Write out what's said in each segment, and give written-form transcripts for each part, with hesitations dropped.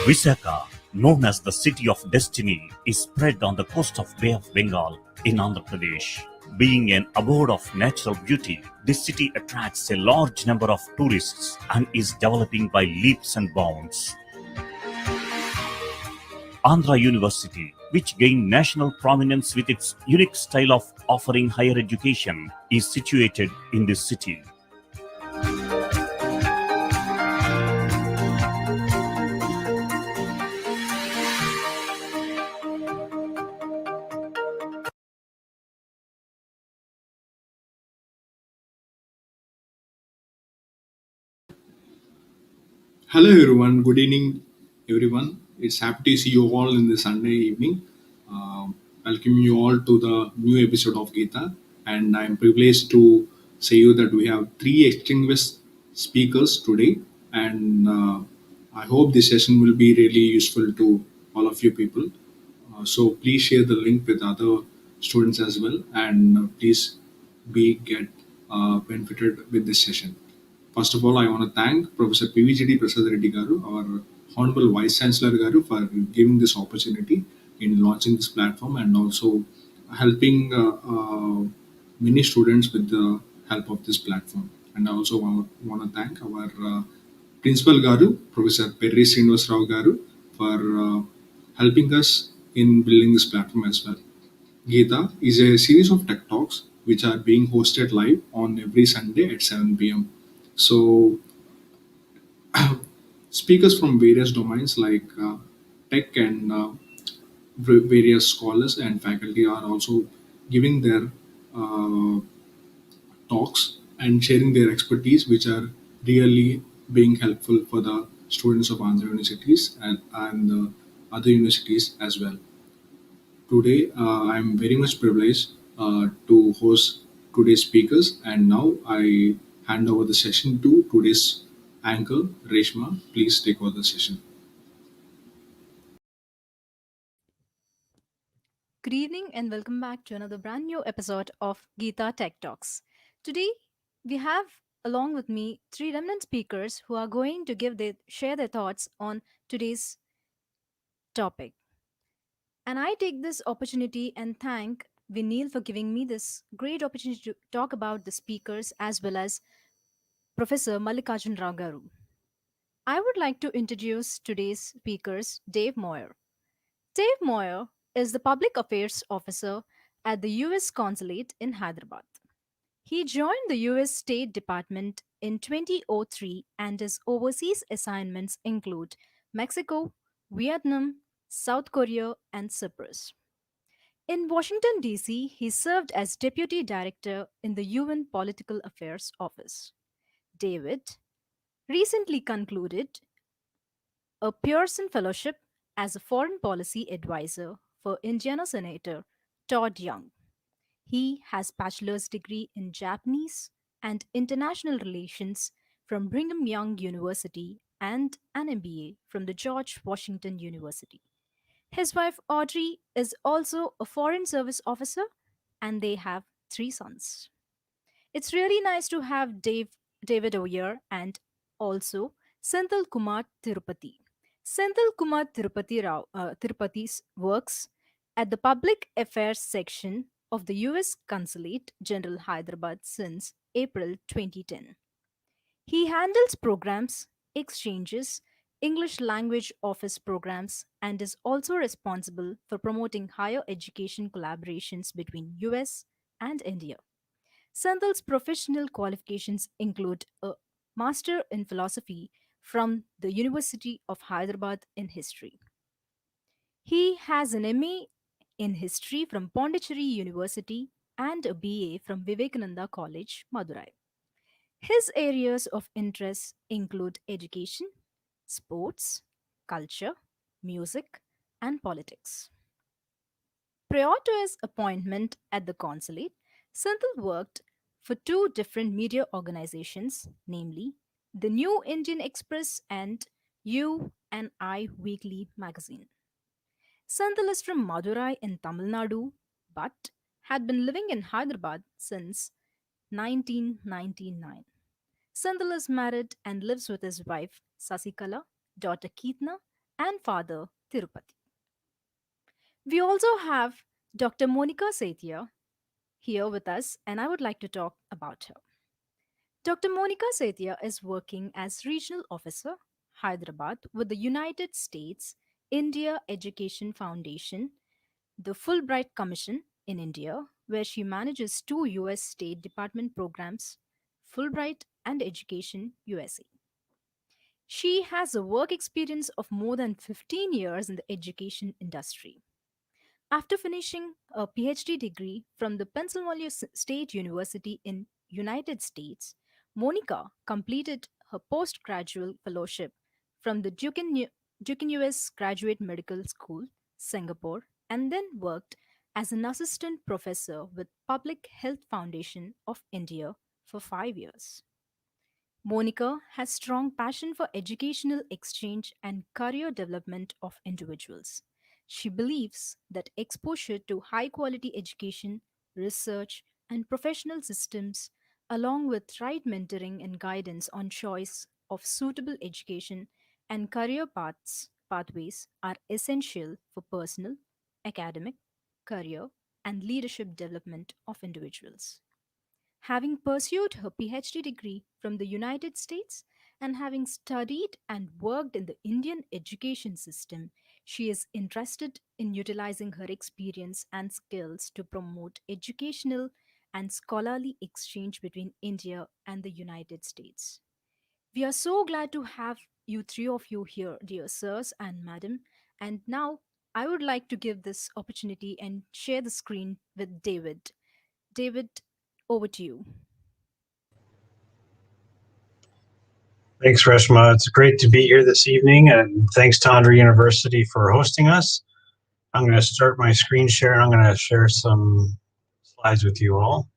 Visakha, known as the City of Destiny, is spread on the coast of Bay of Bengal in Andhra Pradesh. Being an abode of natural beauty, this city attracts a large number of tourists and is developing by leaps and bounds. Andhra University, which gained national prominence with its unique style of offering higher education, is situated in this city. Hello everyone, good evening everyone. It's happy to see you all in this Sunday evening. Welcome you all to the new episode of Gita, and I'm privileged to say you that we have three distinguished speakers today, and I hope this session will be really useful to all of you people. So please share the link with other students as well, and please be get benefited with this session. First of all, I want to thank Professor PVGD Prasad Reddy Garu, our Honorable Vice Chancellor Garu, for giving this opportunity in launching this platform and also helping many students with the help of this platform. And I also want to thank our Principal Garu, Professor Perry Srinivas Rao Garu, for helping us in building this platform as well. Gita is a series of tech talks which are being hosted live on every Sunday at 7 p.m. So, speakers from various domains like tech and various scholars and faculty are also giving their uh, talks and sharing their expertise, which are really being helpful for the students of Andhra universities and other universities as well. Today, I'm very much privileged to host today's speakers, and now I hand over the session to today's anchor, Reshma. Please take over the session. Good evening and welcome back to another brand new episode of Gita Tech Talks. Today, we have along with me three remnant speakers who are going to share their thoughts on today's topic. And I take this opportunity and thank Vinil for giving me this great opportunity to talk about the speakers as well as Professor Mallikarjun Rao Garu. I would like to introduce today's speakers, Dave Moyer. Dave Moyer is the Public Affairs Officer at the US Consulate in Hyderabad. He joined the US State Department in 2003 and his overseas assignments include Mexico, Vietnam, South Korea, and Cyprus. In Washington, D.C., he served as Deputy Director in the UN Political Affairs Office. David recently concluded a Pearson Fellowship as a foreign policy advisor for Indiana Senator Todd Young. He has bachelor's degree in Japanese and international relations from Brigham Young University and an MBA from the George Washington University. His wife Audrey is also a foreign service officer and they have three sons. It's really nice to have David Oyer and also Senthil Kumar Tirupati. Senthil Kumar Tirupati's works at the Public Affairs section of the US Consulate General Hyderabad since April 2010. He handles programs, exchanges, English language office programs, and is also responsible for promoting higher education collaborations between US and India. Senthil's professional qualifications include a Master in Philosophy from the University of Hyderabad in History. He has an MA in History from Pondicherry University and a BA from Vivekananda College, Madurai. His areas of interest include education, sports, culture, music, and politics. Prior to his appointment at the consulate, Senthil worked for two different media organizations, namely the New Indian Express and You and I Weekly magazine. Senthil is from Madurai in Tamil Nadu, but had been living in Hyderabad since 1999. Senthil is married and lives with his wife Sasikala, daughter Keetna, and Father Thirupathi. We also have Dr. Monika Setia here with us, and I would like to talk about her. Dr. Monika Setia is working as Regional Officer, Hyderabad, with the United States India Education Foundation, the Fulbright Commission in India, where she manages two US State Department programs, Fulbright and Education USA. She has a work experience of more than 15 years in the education industry. After finishing a PhD degree from the Pennsylvania State University in United States, Monica completed her postgraduate fellowship from the Duquesne US Graduate Medical School, Singapore, and then worked as an assistant professor with Public Health Foundation of India for 5 years. Monica has strong passion for educational exchange and career development of individuals. She believes that exposure to high quality education, research, and professional systems, along with right mentoring and guidance on choice of suitable education and career pathways are essential for personal, academic, career, and leadership development of individuals. Having pursued her PhD degree from the United States and having studied and worked in the Indian education system, she is interested in utilizing her experience and skills to promote educational and scholarly exchange between India and the United States. We are so glad to have you three of you here, dear sirs and madam. And now I would like to give this opportunity and share the screen with David. David, over to you. Thanks, Reshma. It's great to be here this evening, and thanks to Andhra University for hosting us. I'm going to start my screen share, and I'm going to share some slides with you all.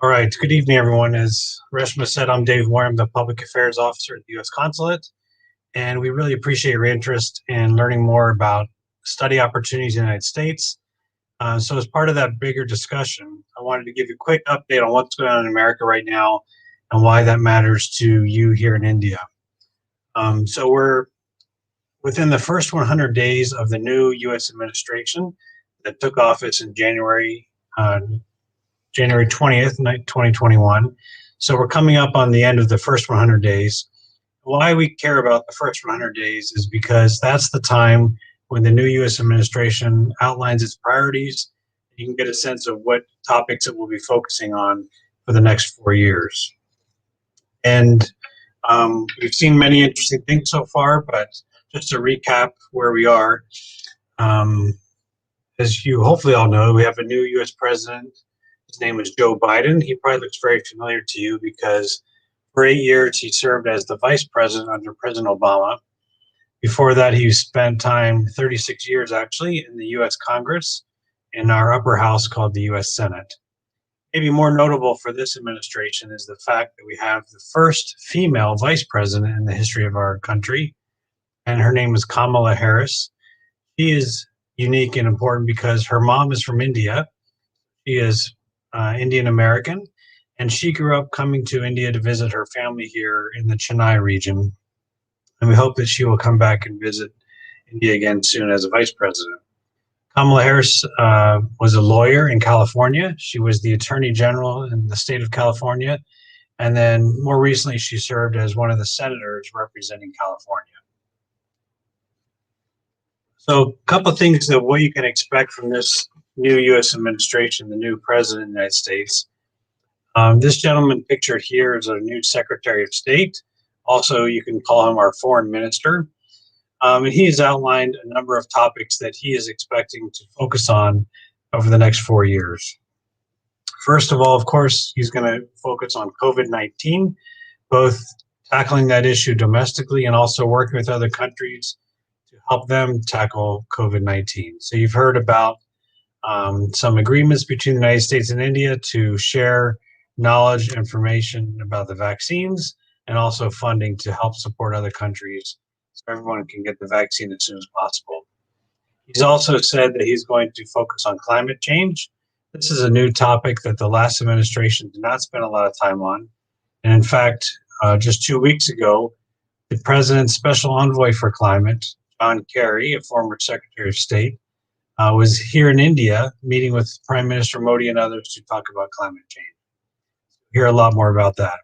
All right, good evening, everyone. As Reshma said, I'm Dave Moyer. I'm the Public Affairs Officer at the U.S. Consulate, and we really appreciate your interest in learning more about study opportunities in the United States. So as part of that bigger discussion, I wanted to give you a quick update on what's going on in America right now and why that matters to you here in India. So we're within the first 100 days of the new U.S. administration that took office in January 20th, 2021. So we're coming up on the end of the first 100 days. Why we care about the first 100 days is because that's the time when the new U.S. administration outlines its priorities. You can get a sense of what topics it will be focusing on for the next 4 years. And we've seen many interesting things so far, but just to recap where we are, as you hopefully all know, we have a new U.S. president. His name is Joe Biden. He probably looks very familiar to you because for 8 years he served as the vice president under President Obama. Before that, he spent time, 36 years actually, in the U.S. Congress in our upper house called the U.S. Senate. Maybe more notable for this administration is the fact that we have the first female vice president in the history of our country, and her name is Kamala Harris. She is unique and important because her mom is from India. She is Indian American, and she grew up coming to India to visit her family here in the Chennai region. And we hope that she will come back and visit India again soon as a vice president. Kamala Harris was a lawyer in California. She was the attorney general in the state of California. And then more recently, she served as one of the senators representing California. So a couple of things of what you can expect from this new U.S. administration, the new president of the United States. This gentleman pictured here is our new Secretary of State. Also, you can call him our foreign minister. And he has outlined a number of topics that he is expecting to focus on over the next 4 years. First of all, of course, he's going to focus on COVID-19, both tackling that issue domestically and also working with other countries to help them tackle COVID-19. So you've heard about some agreements between the United States and India to share knowledge, information about the vaccines, and also funding to help support other countries so everyone can get the vaccine as soon as possible. He's also said that he's going to focus on climate change, This is a new topic that the last administration did not spend a lot of time on. And in fact, just 2 weeks ago, the president's special envoy for climate, John Kerry, a former Secretary of State, was here in India meeting with Prime Minister Modi and others to talk about climate change. We'll hear a lot more about that.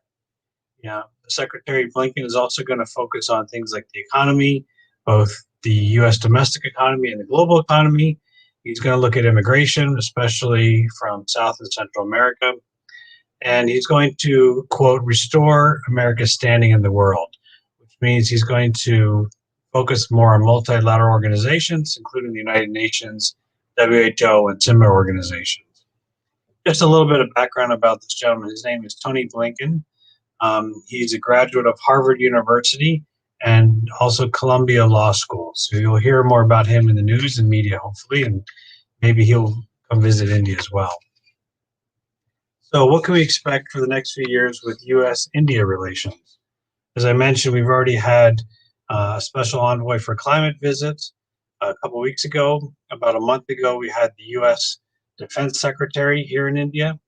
Yeah, Secretary Blinken is also going to focus on things like the economy, both the U.S. domestic economy and the global economy. He's going to look at immigration, especially from South and Central America. And he's going to, quote, restore America's standing in the world, which means he's going to focus more on multilateral organizations, including the United Nations, WHO, and similar organizations. Just a little bit of background about this gentleman. His name is Tony Blinken. He's a graduate of Harvard University and also Columbia Law School. So you'll hear more about him in the news and media, hopefully, and maybe he'll come visit India as well. So what can we expect for the next few years with U.S.-India relations? As I mentioned, we've already had a special envoy for climate visit a couple weeks ago. About a month ago, we had the U.S. Defense Secretary here in India.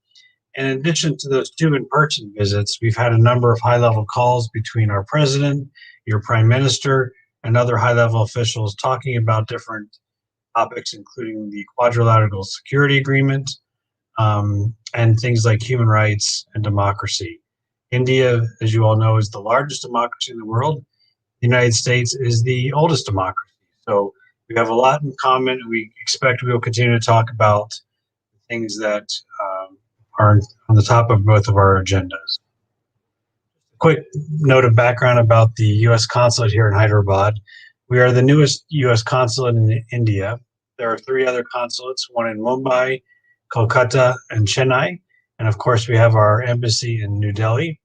And in addition to those 2 in-person visits, we've had a number of high-level calls between our president, your prime minister, and other high-level officials talking about different topics, including the Quadrilateral Security Agreement, and things like human rights and democracy. India, as you all know, is the largest democracy in the world. The United States is the oldest democracy. So we have a lot in common. We expect we will continue to talk about things that are on the top of both of our agendas. A quick note of background about the U.S. consulate here in Hyderabad. We are the newest U.S. consulate in India. There are 3 other consulates, one in Mumbai, Kolkata, and Chennai. And of course, we have our embassy in New Delhi.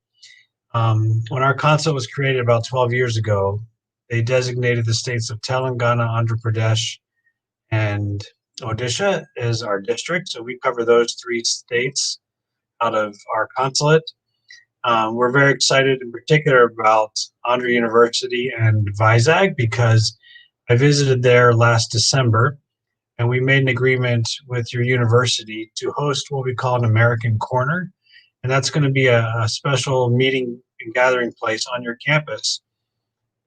When our consulate was created about 12 years ago, they designated the states of Telangana, Andhra Pradesh, and Odisha as our district. So we cover those 3 states out of our consulate. We're very excited in particular about Andhra University and Vizag because I visited there last December. And we made an agreement with your university to host what we call an American Corner. And that's going to be a special meeting and gathering place on your campus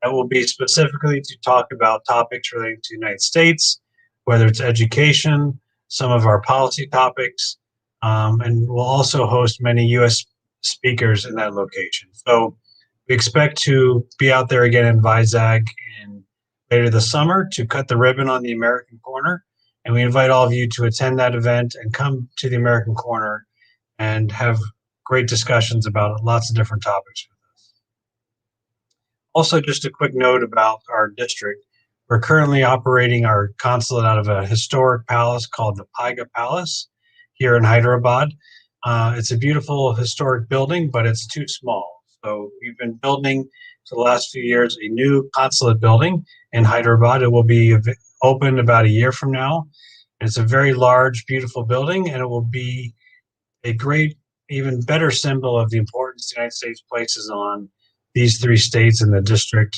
that will be specifically to talk about topics relating to the United States, whether it's education, some of our policy topics, and we'll also host many U.S. speakers in that location. So we expect to be out there again in Vizag later this summer to cut the ribbon on the American Corner. And we invite all of you to attend that event and come to the American Corner and have great discussions about lots of different topics with us. Also, just a quick note about our district. We're currently operating our consulate out of a historic palace called the Paiga Palace here in Hyderabad. It's a beautiful historic building, but it's too small. So we've been building for the last few years a new consulate building in Hyderabad. It will be open about a year from now. It's a very large, beautiful building, and it will be a great, even better symbol of the importance the United States places on these 3 states in the district,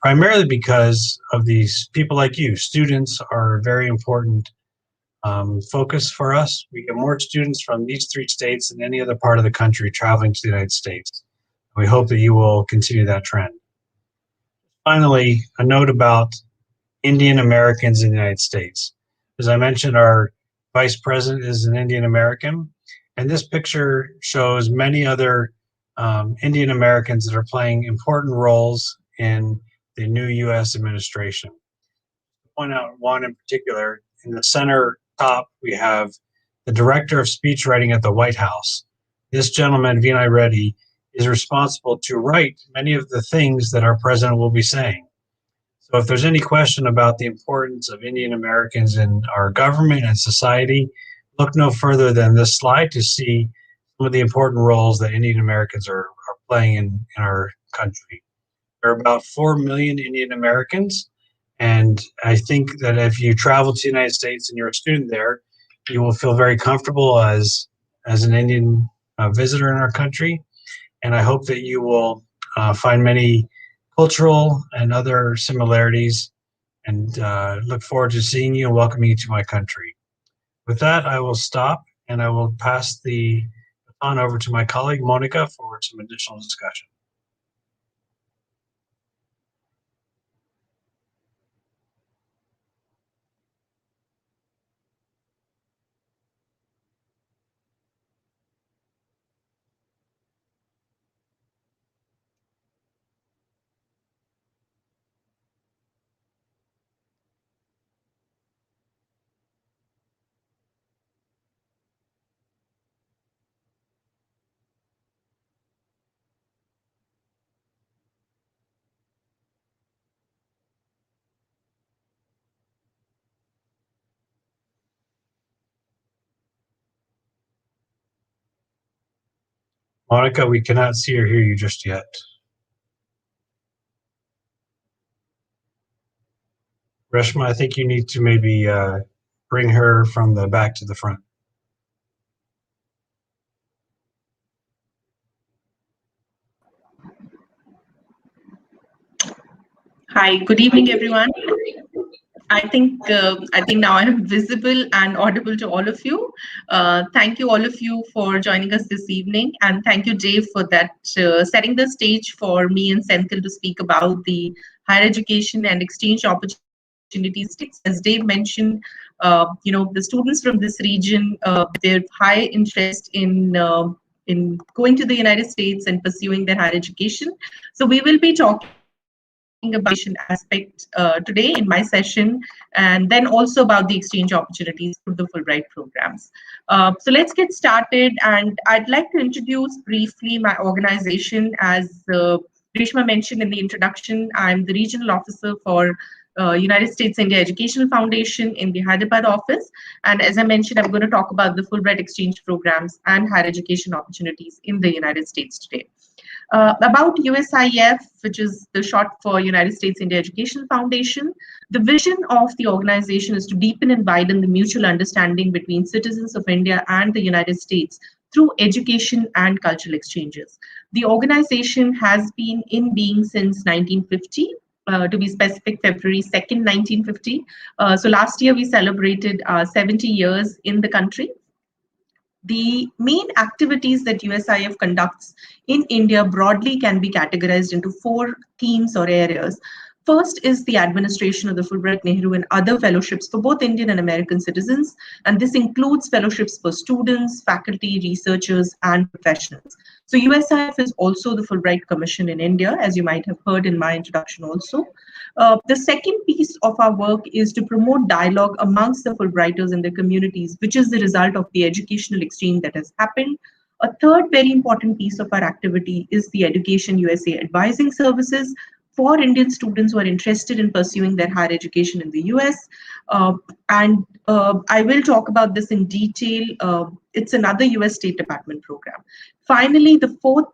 primarily because of these people like you. Students are a very important focus for us. We get more students from these 3 states than any other part of the country traveling to the United States. We hope that you will continue that trend. Finally, a note about Indian Americans in the United States. As I mentioned, our vice president is an Indian American, and this picture shows many other Indian Americans that are playing important roles in the new U.S. administration. To point out one in particular, in the center top, we have the director of speech writing at the White House. This gentleman, Vinay Reddy, is responsible to write many of the things that our president will be saying. So if there's any question about the importance of Indian Americans in our government and society, look no further than this slide to see some of the important roles that Indian Americans are playing in our country. There are about 4 million Indian Americans, and I think that if you travel to the United States and you're a student there, you will feel very comfortable as an Indian visitor in our country. And I hope that you will find many cultural and other similarities, and look forward to seeing you and welcoming you to my country. With that, I will stop and I will pass the baton over to my colleague Monika for some additional discussion. Monika, we cannot see or hear you just yet. Reshma, I think you need to maybe bring her from the back to the front. Hi, good evening, everyone. I think now I am visible and audible to all of you. Thank you all of you for joining us this evening, and thank you, Dave, for that setting the stage for me and Senthil to speak about the higher education and exchange opportunities. As Dave mentioned, the students from this region, their high interest in going to the United States and pursuing their higher education. So we will be talking about the aspect today in my session, and then also about the exchange opportunities through the Fulbright programs. So let's get started, and I'd like to introduce briefly my organization. As Reshma mentioned in the introduction, I'm the regional officer for United States India Educational Foundation in the Hyderabad office. And as I mentioned, I'm going to talk about the Fulbright exchange programs and higher education opportunities in the United States today. About USIF, which is the short for United States India Educational Foundation, the vision of the organization is to deepen and widen the mutual understanding between citizens of India and the United States through education and cultural exchanges. The organization has been in being since 1950. To be specific, February 2nd, 1950. So last year we celebrated 70 years in the country. The main activities that USIF conducts in India broadly can be categorized into 4 themes or areas. First is the administration of the Fulbright, Nehru, and other fellowships for both Indian and American citizens. And this includes fellowships for students, faculty, researchers, and professionals. So USIF is also the Fulbright Commission in India, as you might have heard in my introduction also. The second piece of our work is to promote dialogue amongst the Fulbrighters and their communities, which is the result of the educational exchange that has happened. A third very important piece of our activity is the Education USA advising services for Indian students who are interested in pursuing their higher education in the US. I will talk about this in detail. It's another US State Department program. Finally, the fourth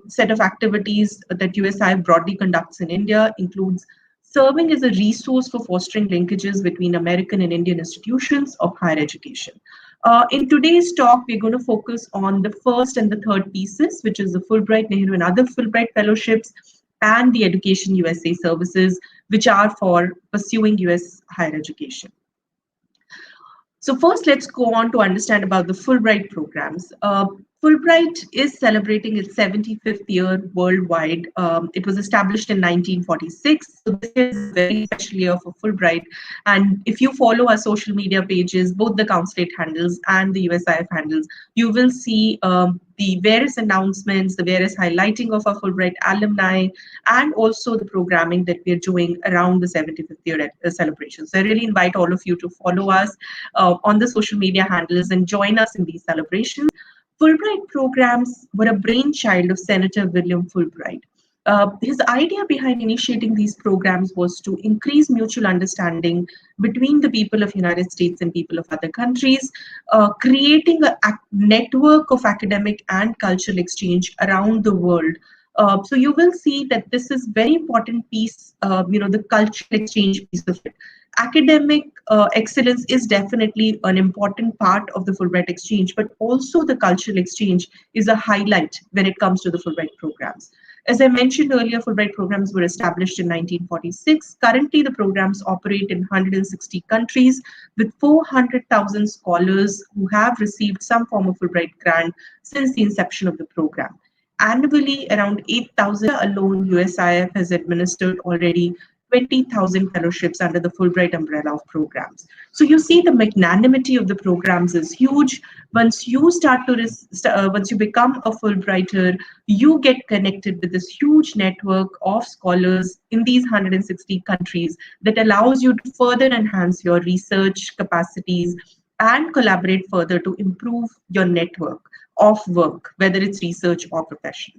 set of activities that USI broadly conducts in India includes serving as a resource for fostering linkages between American and Indian institutions of higher education. In today's talk, we're going to focus on the first and the third pieces, which is the Fulbright, Nehru, and other Fulbright fellowships, and the Education USA services, which are for pursuing US higher education. So first, let's go on to understand about the Fulbright programs. Fulbright is celebrating its 75th year worldwide. It was established in 1946. So this is a very special year for Fulbright. And if you follow our social media pages, both the consulate handles and the USIF handles, you will see the various announcements, the various highlighting of our Fulbright alumni, and also the programming that we're doing around the 75th year celebration. So I really invite all of you to follow us on the social media handles and join us in these celebrations. Fulbright programs were a brainchild of Senator William Fulbright. His idea behind initiating these programs was to increase mutual understanding between the people of United States and people of other countries, creating a network of academic and cultural exchange around the world. So you will see that this is very important piece, the cultural exchange piece of it. Academic excellence is definitely an important part of the Fulbright exchange, but also the cultural exchange is a highlight when it comes to the Fulbright programs. As I mentioned earlier, Fulbright programs were established in 1946. Currently, the programs operate in 160 countries with 400,000 scholars who have received some form of Fulbright grant since the inception of the program. Annually, around 8,000 alone, USIF has administered already 20,000 fellowships under the Fulbright umbrella of programs. So you see the magnanimity of the programs is huge. Once you once you become a Fulbrighter, you get connected with this huge network of scholars in these 160 countries that allows you to further enhance your research capacities and collaborate further to improve your network of work, whether it's research or profession.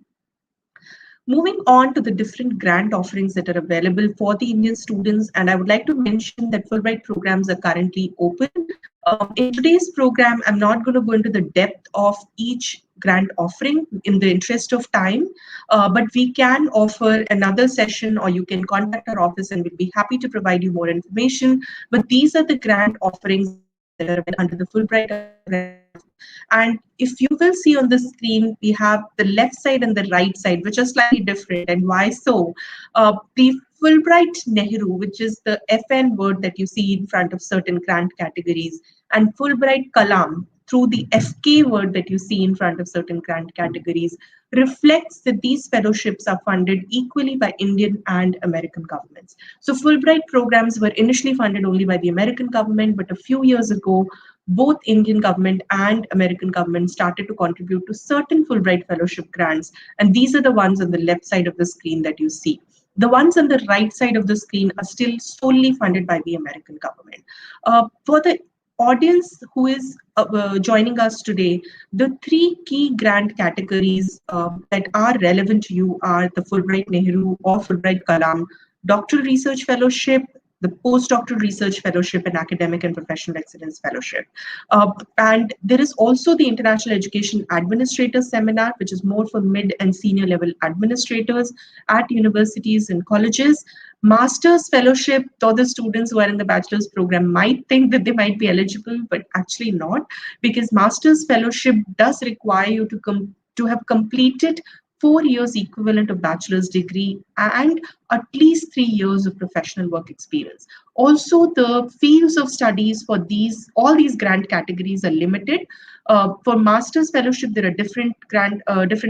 Moving on to the different grant offerings that are available for the Indian students, and I would like to mention that Fulbright programs are currently open. In today's program, I'm not going to go into the depth of each grant offering in the interest of time, but we can offer another session, or you can contact our office and we'll be happy to provide you more information. But these are the grant offerings that are under the Fulbright program. And if you will see on the screen, we have the left side and the right side, which are slightly different. And why so? The Fulbright Nehru, which is the FN word that you see in front of certain grant categories, and Fulbright Kalam, through the FK word that you see in front of certain grant categories, reflects that these fellowships are funded equally by Indian and American governments. So Fulbright programs were initially funded only by the American government, but a few years ago, both Indian government and American government started to contribute to certain Fulbright fellowship grants. And these are the ones on the left side of the screen that you see. The ones on the right side of the screen are still solely funded by the American government. For the audience who is joining us today, the three key grant categories that are relevant to you are the Fulbright Nehru or Fulbright Kalam Doctoral Research Fellowship, the Postdoctoral Research Fellowship, and Academic and Professional Excellence Fellowship. And there is also the International Education Administrator Seminar, which is more for mid and senior level administrators at universities and colleges. Master's Fellowship, though the students who are in the bachelor's program might think that they might be eligible, but actually not, because Master's Fellowship does require you to have completed 4 years equivalent of bachelor's degree and at least 3 years of professional work experience. Also, the fields of studies for all these grant categories are limited. For master's fellowship, there are different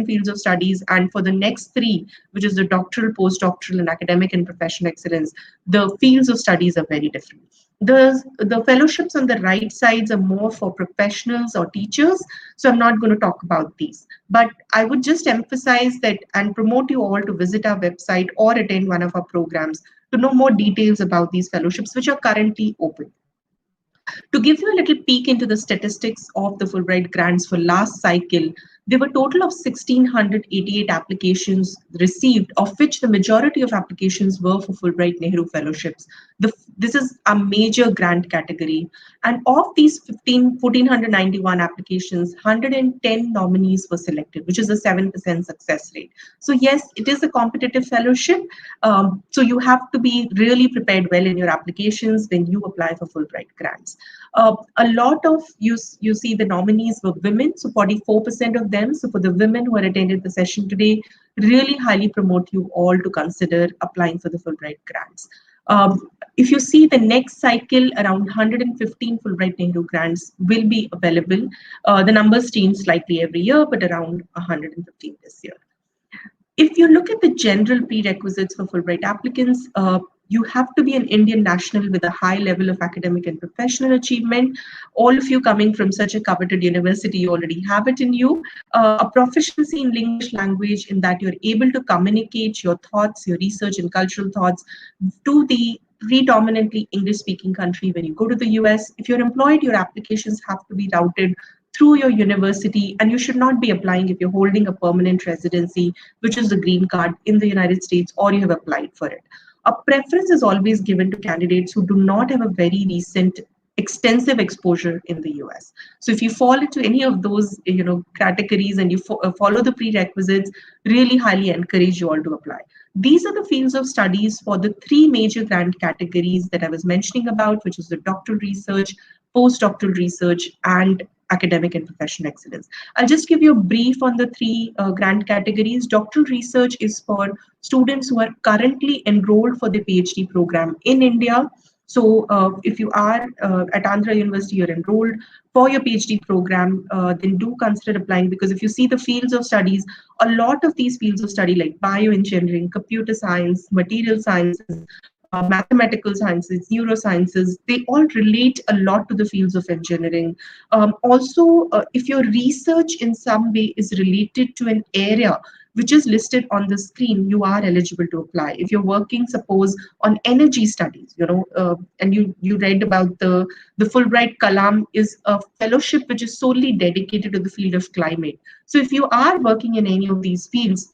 fields of studies, and for the next three, which is the doctoral, postdoctoral, and academic and professional excellence, the fields of studies are very different. The fellowships on the right sides are more for professionals or teachers, so I'm not going to talk about these. But I would just emphasize that and promote you all to visit our website or attend one of our programs to know more details about these fellowships, which are currently open. To give you a little peek into the statistics of the Fulbright grants for last cycle, there were a total of 1,688 applications received, of which the majority of applications were for Fulbright Nehru fellowships. This is a major grant category. And of these 1,491 applications, 110 nominees were selected, which is a 7% success rate. So yes, it is a competitive fellowship. So you have to be really prepared well in your applications when you apply for Fulbright grants. A lot of you see the nominees were women, so 44% of them. So for the women who are attended the session today, really highly promote you all to consider applying for the Fulbright grants. If you see the next cycle, around 115 Fulbright Nehru grants will be available. The numbers change slightly every year, but around 115 this year. If you look at the general prerequisites for Fulbright applicants, you have to be an Indian national with a high level of academic and professional achievement. All of you coming from such a coveted university, you already have it in you. A proficiency in English language, in that you're able to communicate your thoughts, your research and cultural thoughts to the predominantly English-speaking country when you go to the US. If you're employed, your applications have to be routed through your university, and you should not be applying if you're holding a permanent residency, which is the green card in the United States, or you have applied for it. A preference is always given to candidates who do not have a very recent extensive exposure in the US. So if you fall into any of those categories and you follow the prerequisites, really highly encourage you all to apply. These are the fields of studies for the three major grant categories that I was mentioning about, which is the doctoral research, postdoctoral research, and academic and professional excellence. I'll just give you a brief on the three grant categories. Doctoral research is for students who are currently enrolled for the PhD program in India. So if you are at Andhra University, you're enrolled for your PhD program, then do consider applying, because if you see the fields of studies, a lot of these fields of study like bioengineering, computer science, material sciences, mathematical sciences, neurosciences, they all relate a lot to the fields of engineering. Also, if your research in some way is related to an area which is listed on the screen, you are eligible to apply. If you're working, suppose, on energy studies, and you read about the Fulbright Kalam is a fellowship which is solely dedicated to the field of climate. So if you are working in any of these fields,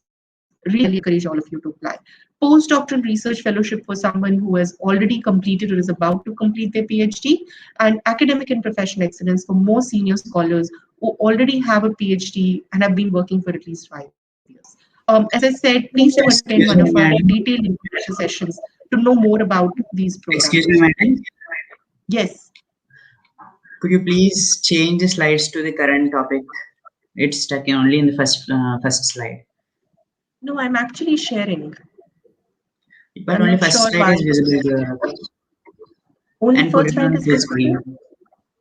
really encourage all of you to apply. Postdoctoral research fellowship for someone who has already completed or is about to complete their PhD, and academic and professional excellence for more senior scholars who already have a PhD and have been working for at least 5 years. As I said, please do attend one Excuse of me, our madam. detailed information sessions to know more about these Excuse programs. me, madam. Yes. Could you please change the slides to the current topic? It's stuck only in the first slide. No, I'm actually sharing. But I'm only not first sure slide why. is visible here. Only And put first it on slide is full visible? screen.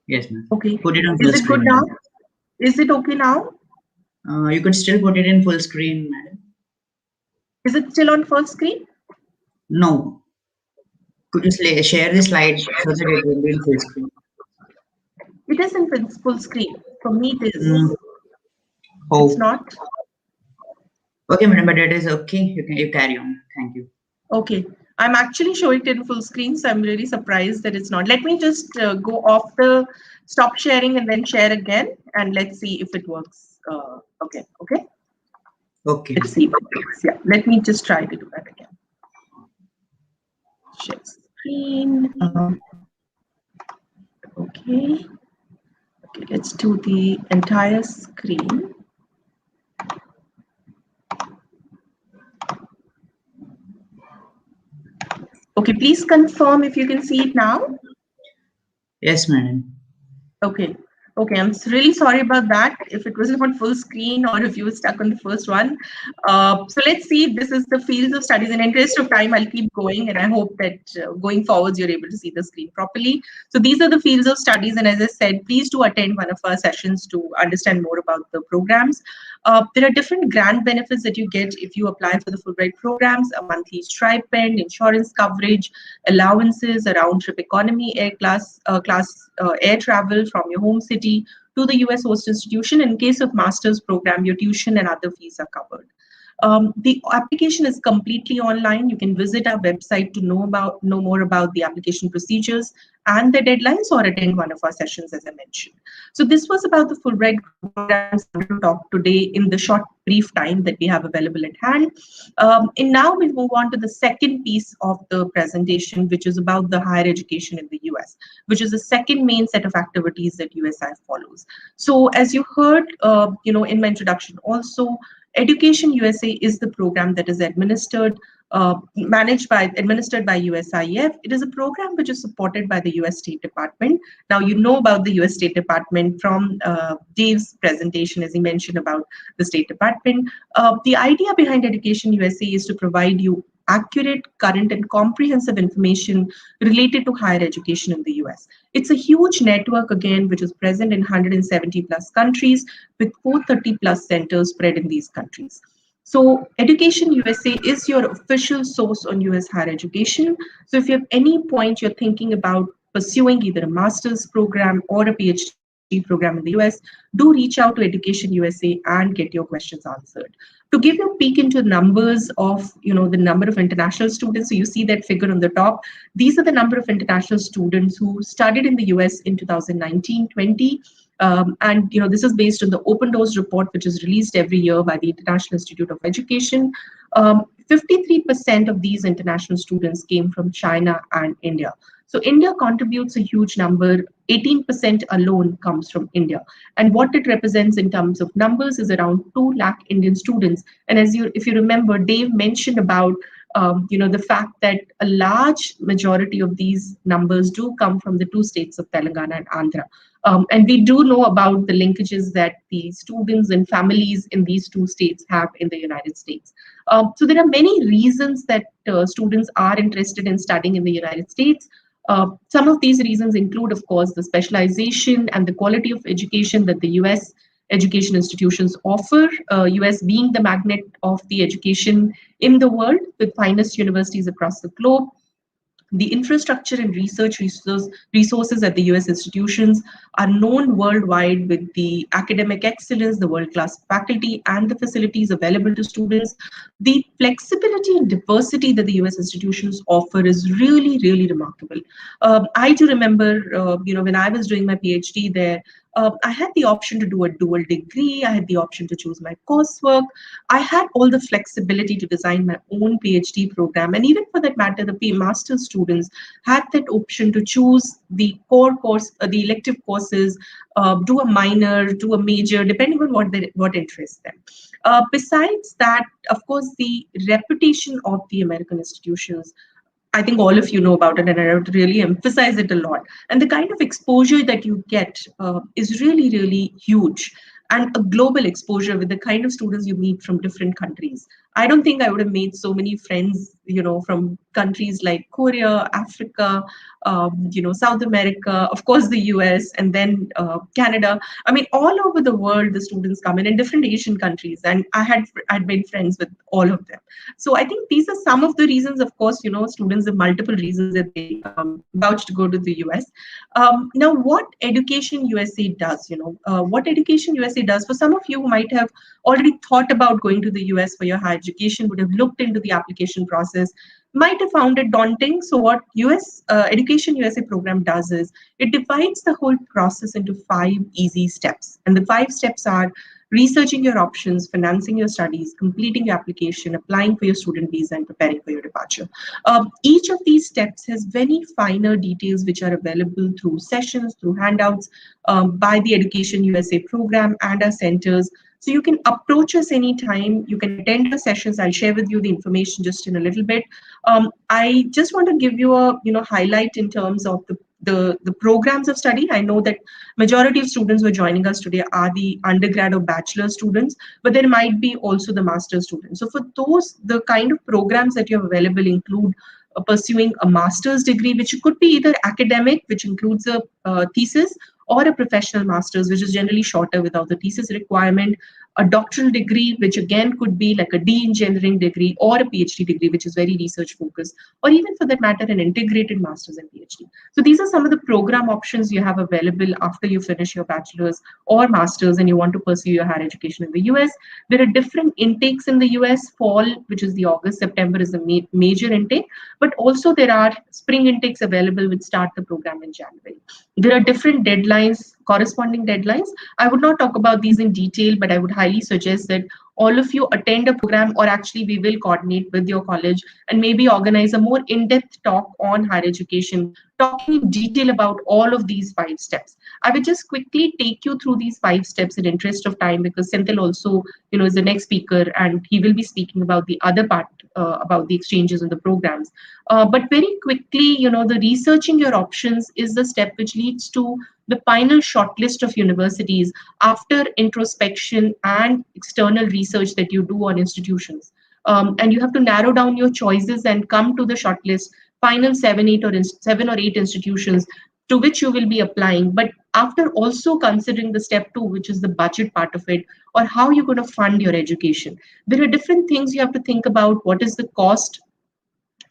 Yes, ma'am. Okay. Put it on Is full it good screen, now? madam. Is it okay now? You could still put it in full screen, madam. Is it still on full screen? No. Could you share the slide so that it will be in full screen? It is in full screen. For me, it is. Mm. It's Oh, not. okay, madam, but it is okay. You carry on. Thank you. Okay. I'm actually showing it in full screen, so I'm really surprised that it's not. Let me just go off the stop sharing and then share again, and let's see if it works. Okay. Okay. Okay. Let's see if it works. Yeah. Let me just try to do that again. Share screen. Okay. Okay. Let's do the entire screen. Okay, please confirm if you can see it now. Yes, madam. Okay. Okay, I'm really sorry about that. If it wasn't on full screen or if you were stuck on the first one. So let's see if this is the fields of studies. In interest of time, I'll keep going, and I hope that going forwards, you're able to see the screen properly. So these are the fields of studies. And as I said, please do attend one of our sessions to understand more about the programs. There are different grant benefits that you get if you apply for the Fulbright programs: a monthly stipend, insurance coverage, allowances, a round-trip economy air travel from your home city to the US host institution. In case of master's program, your tuition and other fees are covered. The application is completely online. You can visit our website to know more about the application procedures and the deadlines, or attend one of our sessions, as I mentioned. So this was about the Fulbright programs to talk today in the short, brief time that we have available at hand. And now we'll move on to the second piece of the presentation, which is about the higher education in the US, which is the second main set of activities that USI follows. So as you heard, in my introduction also, Education USA is the program that is administered by USIF. It is a program which is supported by the US State Department. Now, you know about the US State Department from Dave's presentation, as he mentioned about the State Department. The idea behind Education USA is to provide you accurate, current, and comprehensive information related to higher education in the US. It's a huge network, again, which is present in 170 plus countries with 430 plus centers spread in these countries. So Education USA is your official source on US higher education. So if you have any point you're thinking about pursuing either a master's program or a PhD program in the US, do reach out to Education USA and get your questions answered. To give you a peek into numbers of, the number of international students, so you see that figure on the top. These are the number of international students who studied in the US in 2019-20. And this is based on the Open Doors report, which is released every year by the International Institute of Education. 53% of these international students came from China and India. So India contributes a huge number. 18% alone comes from India. And what it represents in terms of numbers is around 2 lakh Indian students. And if you remember, Dave mentioned about The fact that a large majority of these numbers do come from the two states of Telangana and Andhra. And we do know about the linkages that the students and families in these two states have in the United States. So there are many reasons that students are interested in studying in the United States. Some of these reasons include, of course, the specialization and the quality of education that the US education institutions offer, US being the magnet of the education in the world with finest universities across the globe. The infrastructure and resources at the US institutions are known worldwide with the academic excellence, the world-class faculty, and the facilities available to students. The flexibility and diversity that the US institutions offer is really, really remarkable. I do remember, when I was doing my PhD there, I had the option to do a dual degree. I had the option to choose my coursework. I had all the flexibility to design my own PhD program. And even for that matter, the master's students had that option to choose the core course, the elective courses, do a minor, do a major, depending on what interests them. Besides that, of course, the reputation of the American institutions, I think all of you know about it, and I would really emphasize it a lot. And the kind of exposure that you get is really, really huge, and a global exposure with the kind of students you meet from different countries. I don't think I would have made so many friends, from countries like Korea, Africa, South America, of course, the US, and then Canada. I mean, all over the world, the students come in different Asian countries, and I'd made friends with all of them. So I think these are some of the reasons. Of course, students have multiple reasons that they vouch to go to the US. Now, what Education USA does, what Education USA does, for some of you who might have already thought about going to the US for your higher education, would have looked into the application process, might have found it daunting. So what Education USA program does is it divides the whole process into 5 easy steps. And the 5 steps are researching your options, financing your studies, completing your application, applying for your student visa, and preparing for your departure. Each of these steps has very finer details which are available through sessions, through handouts by the Education USA program and our centers. So you can approach us anytime. You can attend our sessions. I'll share with you the information just in a little bit. I just want to give you a highlight in terms of the programs of study. I know that majority of students who are joining us today are the undergrad or bachelor students, but there might be also the master's students. So for those, the kind of programs that you have available include pursuing a master's degree, which could be either academic, which includes a thesis, or a professional master's, which is generally shorter without the thesis requirement, a doctoral degree, which again could be like a de-engineering degree, or a PhD degree, which is very research focused, or even for that matter, an integrated master's and PhD. So these are some of the program options you have available after you finish your bachelor's or master's and you want to pursue your higher education in the US. There are different intakes in the US. Fall, which is the August, September is the major intake, but also there are spring intakes available which start the program in January. There are different deadlines, corresponding deadlines. I would not talk about these in detail, but I would highly suggest that all of you attend a program, or actually we will coordinate with your college and maybe organize a more in-depth talk on higher education, talking in detail about all of these 5 steps. I will just quickly take you through these 5 steps in interest of time, because Senthil also, is the next speaker, and he will be speaking about the other part, about the exchanges and the programs. But very quickly, the researching your options is the step which leads to the final shortlist of universities after introspection and external research that you do on institutions. And you have to narrow down your choices and come to the shortlist, final 7 or 8 institutions to which you will be applying. But after also considering the step 2, which is the budget part of it, or how you're going to fund your education. There are different things you have to think about. What is the cost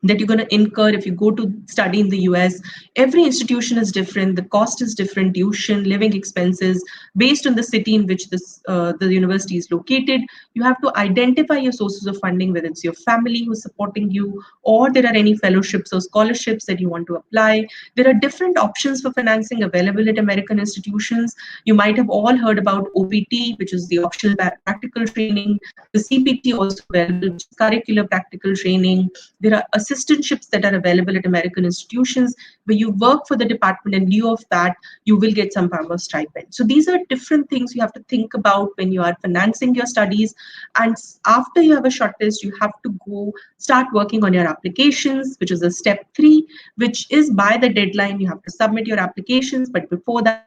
that you're going to incur if you go to study in the US? Every institution is different. The cost is different, tuition, living expenses, based on the city in which the university is located. You have to identify your sources of funding, whether it's your family who's supporting you, or there are any fellowships or scholarships that you want to apply. There are different options for financing available at American institutions. You might have all heard about OPT, which is the optional practical training, the CPT also available, which is curricular practical training. There are assistantships that are available at American institutions where you work for the department, and in lieu of that, you will get some form of stipend. So these are different things you have to think about when you are financing your studies. And after you have a short list, you have to go start working on your applications, which is a step 3, which is by the deadline, you have to submit your applications. But before that,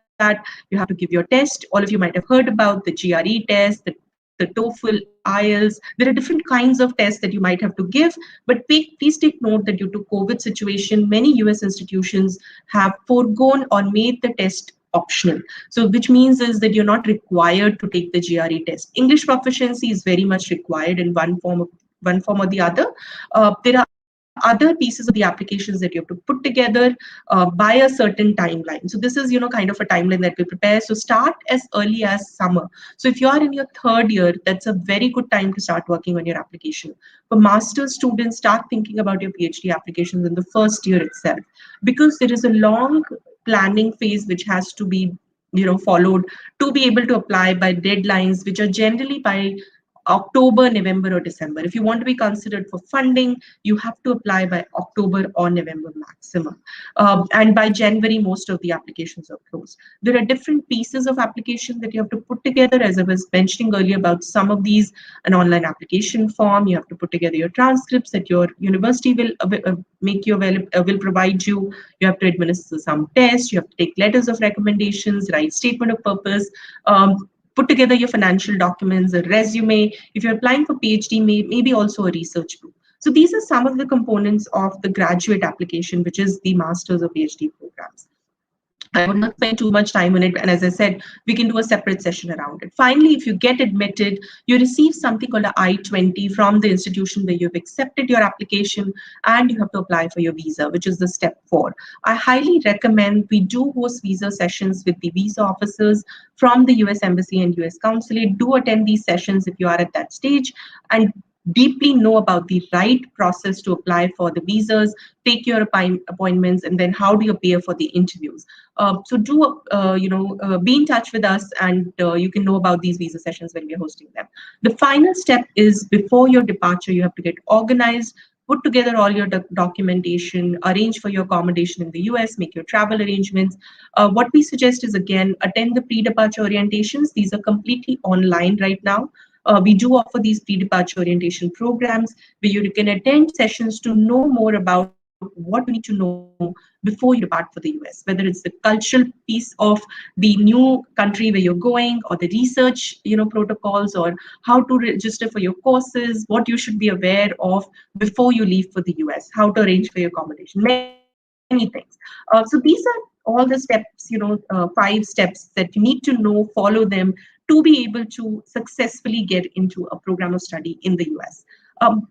you have to give your test. All of you might have heard about the GRE test, the TOEFL, IELTS. There are different kinds of tests that you might have to give, but please take note that due to COVID situation, many US institutions have foregone or made the test optional. So which means is that you're not required to take the GRE test. English proficiency is very much required in one form or the other. There are other pieces of the applications that you have to put together by a certain timeline. So this is, kind of a timeline that we prepare. So start as early as summer. So if you are in your 3rd year, that's a very good time to start working on your application. For master's students, start thinking about your PhD applications in the 1st year itself, because there is a long planning phase which has to be followed to be able to apply by deadlines which are generally by October, November, or December. If you want to be considered for funding, you have to apply by October or November maximum. And by January, most of the applications are closed. There are different pieces of application that you have to put together. As I was mentioning earlier about some of these, an online application form, you have to put together your transcripts that your university will make you available, will provide you. You have to administer some tests, you have to take letters of recommendations, write statement of purpose, put together your financial documents, a resume. If you're applying for PhD, maybe also a research group. So these are some of the components of the graduate application, which is the master's or PhD programs. I would not spend too much time on it. And as I said, we can do a separate session around it. Finally, if you get admitted, you receive something called an I-20 from the institution where you've accepted your application, and you have to apply for your visa, which is the step 4. I highly recommend, we do host visa sessions with the visa officers from the US Embassy and US Consulate. Do attend these sessions if you are at that stage, and deeply know about the right process to apply for the visas, take your appointments, and then how do you appear for the interviews. So do, be in touch with us, and you can know about these visa sessions when we're hosting them. The final step is before your departure, you have to get organized, put together all your documentation, arrange for your accommodation in the US, make your travel arrangements. What we suggest is, again, attend the pre-departure orientations. These are completely online right now. We do offer these pre-departure orientation programs where you can attend sessions to know more about what you need to know before you depart for the US, whether it's the cultural piece of the new country where you're going, or the research, protocols, or how to register for your courses, what you should be aware of before you leave for the US, how to arrange for your accommodation, many things. So these are all the steps, 5 steps that you need to know, follow them, to be able to successfully get into a program of study in the US.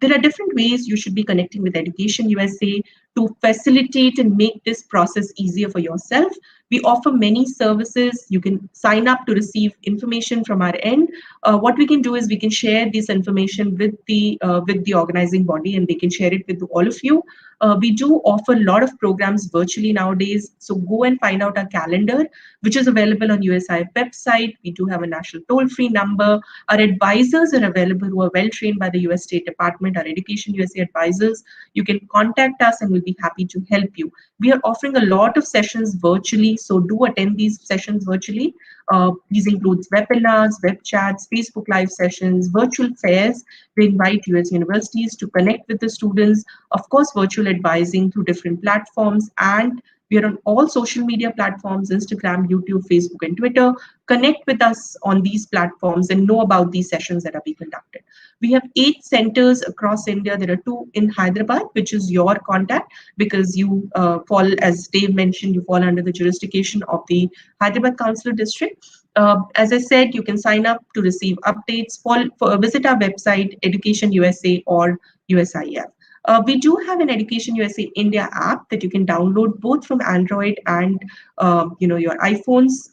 There are different ways you should be connecting with Education USA to facilitate and make this process easier for yourself. We offer many services. You can sign up to receive information from our end. What we can do is we can share this information with the organizing body, and they can share it with all of you. We do offer a lot of programs virtually nowadays. So go and find out our calendar, which is available on USI website. We do have a national toll-free number. Our advisors are available who are well trained by the US State Department, our Education USA advisors. You can contact us and we'll be happy to help you. We are offering a lot of sessions virtually, so do attend these sessions virtually. These includes webinars, web chats, Facebook Live sessions, virtual fairs. We invite US universities to connect with the students, of course, virtual advising through different platforms, and we are on all social media platforms, Instagram, YouTube, Facebook, and Twitter. Connect with us on these platforms and know about these sessions that are being conducted. We have 8 centers across India. There are 2 in Hyderabad, which is your contact, because you fall, as Dave mentioned, you fall under the jurisdiction of the Hyderabad Council District. As I said, you can sign up to receive updates. Visit our website, Education USA or USIF. We do have an Education USA India app that you can download both from Android and your iPhones.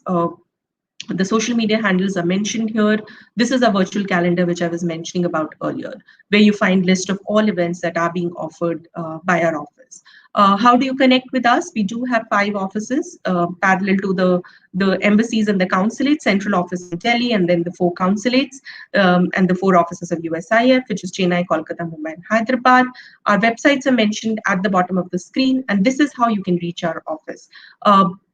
The social media handles are mentioned here. This is a virtual calendar which I was mentioning about earlier, where you find list of all events that are being offered by our office. How do you connect with us? We do have 5 offices parallel to the embassies and the consulate, central office in Delhi, and then the 4 consulates and the 4 offices of USIF, which is Chennai, Kolkata, Mumbai, and Hyderabad. Our websites are mentioned at the bottom of the screen, and this is how you can reach our office.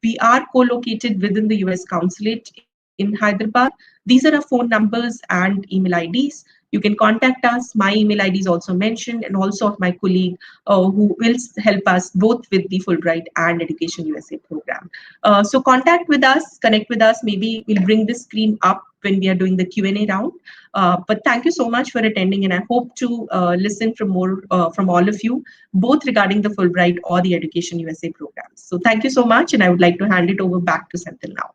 We are co-located within the US consulate in Hyderabad. These are our phone numbers and email IDs. You can contact us. My email ID is also mentioned, and also of my colleague who will help us both with the Fulbright and Education USA program. So contact with us, connect with us. Maybe we'll bring this screen up when we are doing the Q&A round. But thank you so much for attending, and I hope to listen from more from all of you, both regarding the Fulbright or the Education USA programs. So thank you so much, and I would like to hand it over back to Senthil now.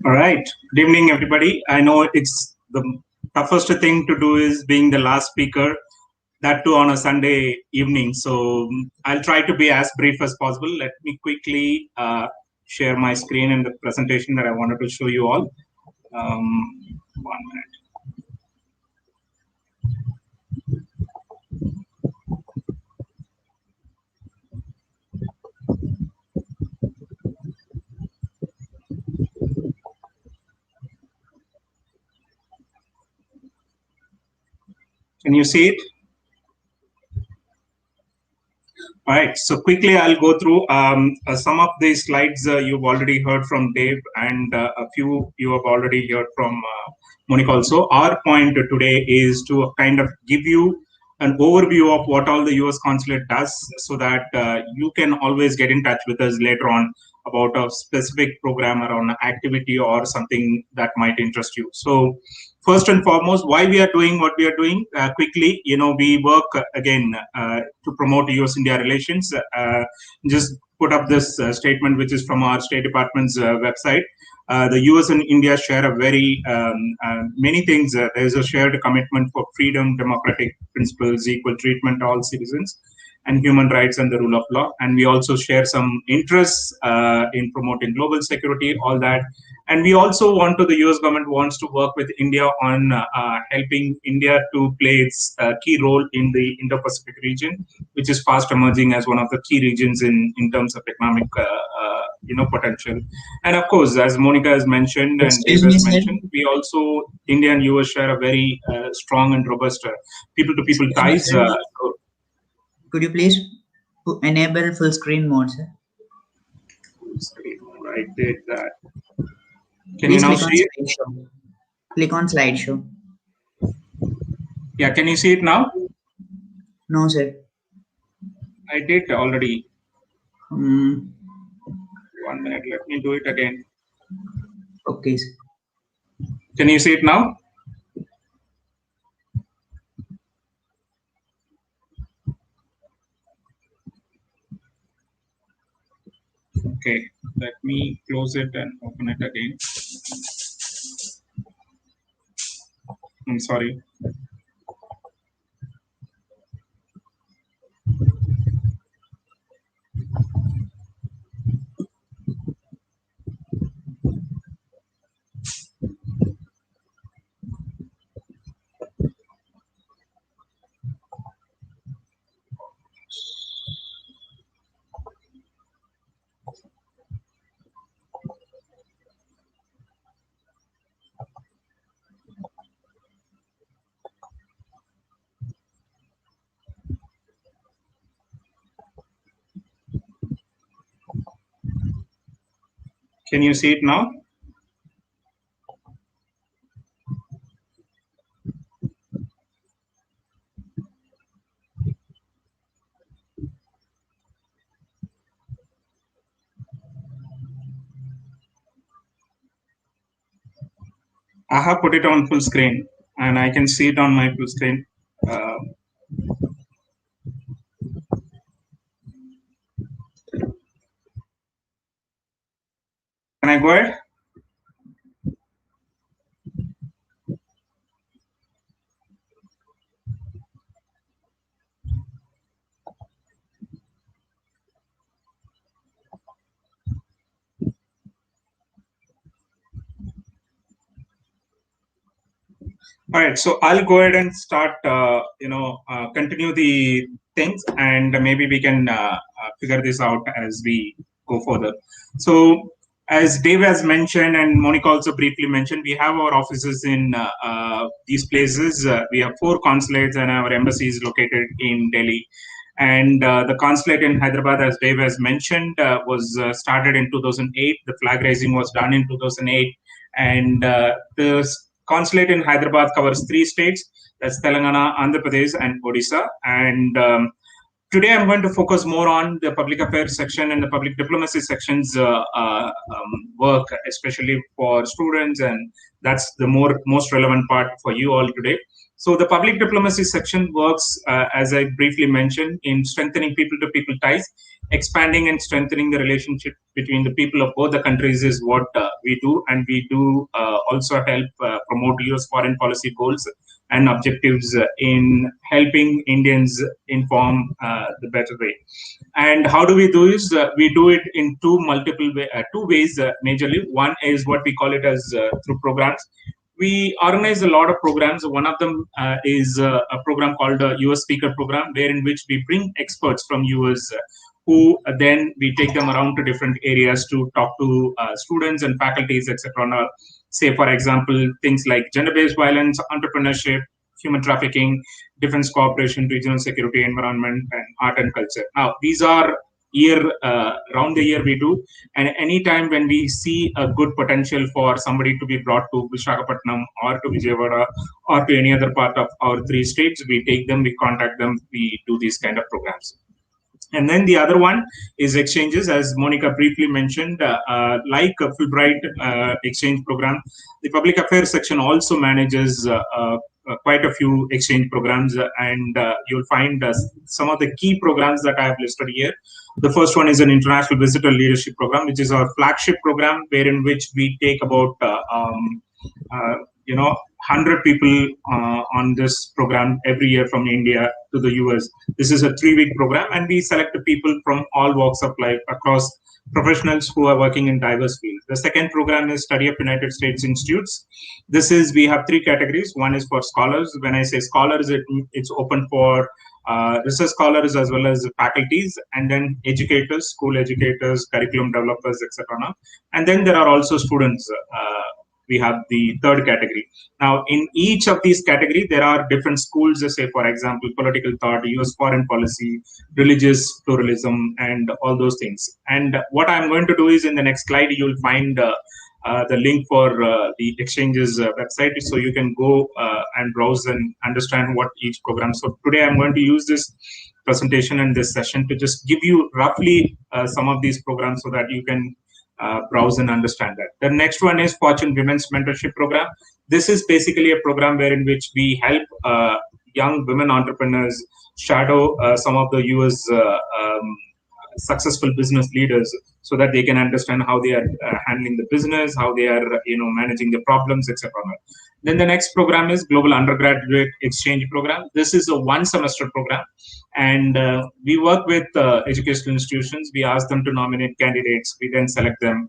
All right. Good evening, everybody. I know it's the toughest thing to do is being the last speaker, that too on a Sunday evening. So I'll try to be as brief as possible. Let me quickly share my screen and the presentation that I wanted to show you all. 1 minute. Can you see it? All right, so quickly I'll go through some of these slides you've already heard from Dave, and a few you have already heard from Monika also. Our point today is to kind of give you an overview of what all the US consulate does, so that you can always get in touch with us later on about a specific program around activity or something that might interest you. So first and foremost, why we are doing what we are doing, quickly, we work again to promote US-India relations. Just put up this statement, which is from our State Department's website. The US and India share a very many things. There is a shared commitment for freedom, democratic principles, equal treatment to all citizens, and human rights and the rule of law. And we also share some interests in promoting global security, all that. And we also want to, the US government wants to work with India on helping India to play its key role in the Indo-Pacific region, which is fast emerging as one of the key regions in terms of economic potential. And of course, as Monika has mentioned and Dave has mentioned, we also, India and US share a very strong and robust people-to-people ties. Could you please enable full screen mode, sir? Full screen mode, I did that. Can Please you now click see it? on slideshow. Click on slideshow. Yeah, can you see it now? No, sir. I did already. 1 minute, let me do it again. Okay, sir. Can you see it now? Okay, let me close it and open it again. I'm sorry. Can you see it now? I have put it on full screen and I can see it on my full screen. Can I go ahead? All right, so I'll go ahead and start, continue the things, and maybe we can figure this out as we go further. So, as Dave has mentioned, and Monika also briefly mentioned, we have our offices in these places. We have 4 consulates, and our embassy is located in Delhi. And the consulate in Hyderabad, as Dave has mentioned, was started in 2008. The flag raising was done in 2008. And the consulate in Hyderabad covers 3 states. That's Telangana, Andhra Pradesh, and Odisha. And today I'm going to focus more on the public affairs section and the public diplomacy section's work, especially for students. And that's the most relevant part for you all today. So the public diplomacy section works, as I briefly mentioned, in strengthening people-to-people ties. Expanding and strengthening the relationship between the people of both the countries is what we do, and we do also help promote US foreign policy goals and objectives in helping Indians inform the better way. And how do we do this? We do it in two ways majorly. One is what we call it as through programs. We organize a lot of programs. One of them is a program called US Speaker Program, wherein which we bring experts from US who then we take them around to different areas to talk to students and faculties, etc. Say, for example, things like gender-based violence, entrepreneurship, human trafficking, defense cooperation, regional security, environment, and art and culture. Now, these are round the year we do, and anytime when we see a good potential for somebody to be brought to Visakhapatnam or to Vijayawada or to any other part of our 3 states, we take them, we contact them, we do these kind of programs. And then the other one is exchanges, as Monika briefly mentioned, like a Fulbright exchange program. The public affairs section also manages quite a few exchange programs, and you'll find some of the key programs that I have listed here. The first one is an international visitor leadership program, which is our flagship program, wherein which we take about 100 people on this program every year from India to the US. This is a 3-week program, and we select people from all walks of life across professionals who are working in diverse fields. The second program is Study of United States Institutes. We have 3 categories. One is for scholars. When I say scholars, it's open for research scholars as well as faculties, and then educators, school educators, curriculum developers, etc. And then there are also students. We have the third category. Now, in each of these categories, there are different schools, say, for example, political thought, US foreign policy, religious pluralism, and all those things. And what I'm going to do is in the next slide, you'll find the link for the exchanges website, so you can go and browse and understand what each program. So today I'm going to use this presentation and this session to just give you roughly some of these programs so that you can browse and understand that. The next one is Fortune Women's Mentorship Program. This is basically a program wherein which we help young women entrepreneurs shadow some of the US successful business leaders, so that they can understand how they are handling the business, how they are managing the problems, etc. Then the next program is Global Undergraduate Exchange Program. This is a 1-semester program, and we work with educational institutions. We ask them to nominate candidates. We then select them.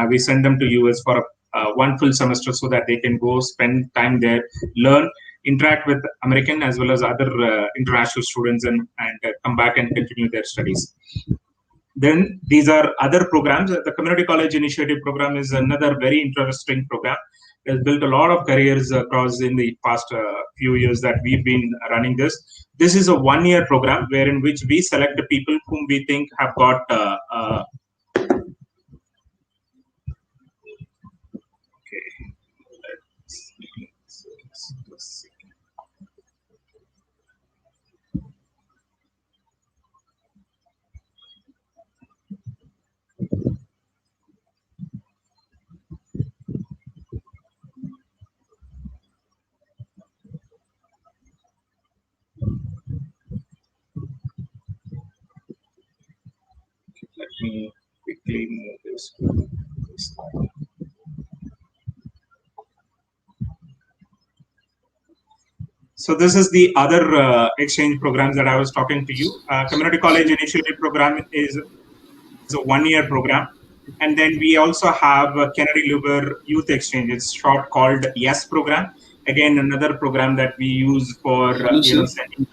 We send them to US for one full semester so that they can go spend time there, learn, interact with American as well as other international students, and come back and continue their studies. Then these are other programs. The Community College Initiative Program is another very interesting program. It has built a lot of careers across in the past few years that we've been running this. This is a 1-year program wherein which we select the people whom we think have got let me quickly move this. So this is the other exchange programs that I was talking to you. Community College Initiative Program is a 1-year program. And then we also have Kennedy Luber Youth Exchange. It's short called YES program. again another program that we use for Hello, sir. sending.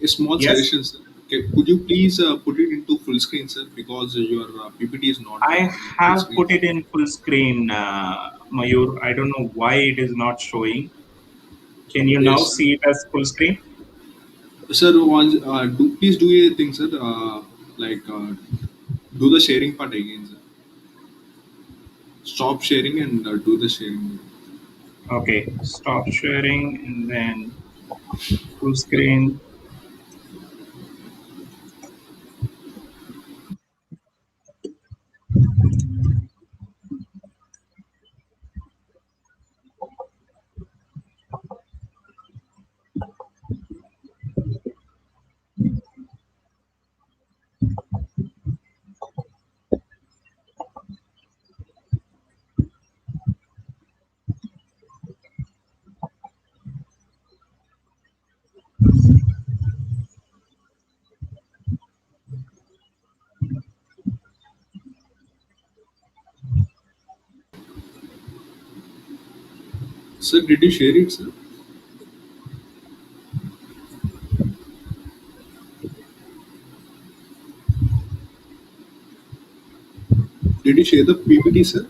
A small Yes, suggestion, sir. Okay, could you please put it into full screen, sir? Because your PPT is not I in full have screen. put it in full screen, Mayur. I don't know why it is not showing. Can you now Yes, see it as full screen? sir. Once, please do a thing, sir. Like do the sharing part again, sir. Stop sharing and do the sharing. Okay, stop sharing and then full screen. Sir, did you share it, sir? Did you share the PPT, sir?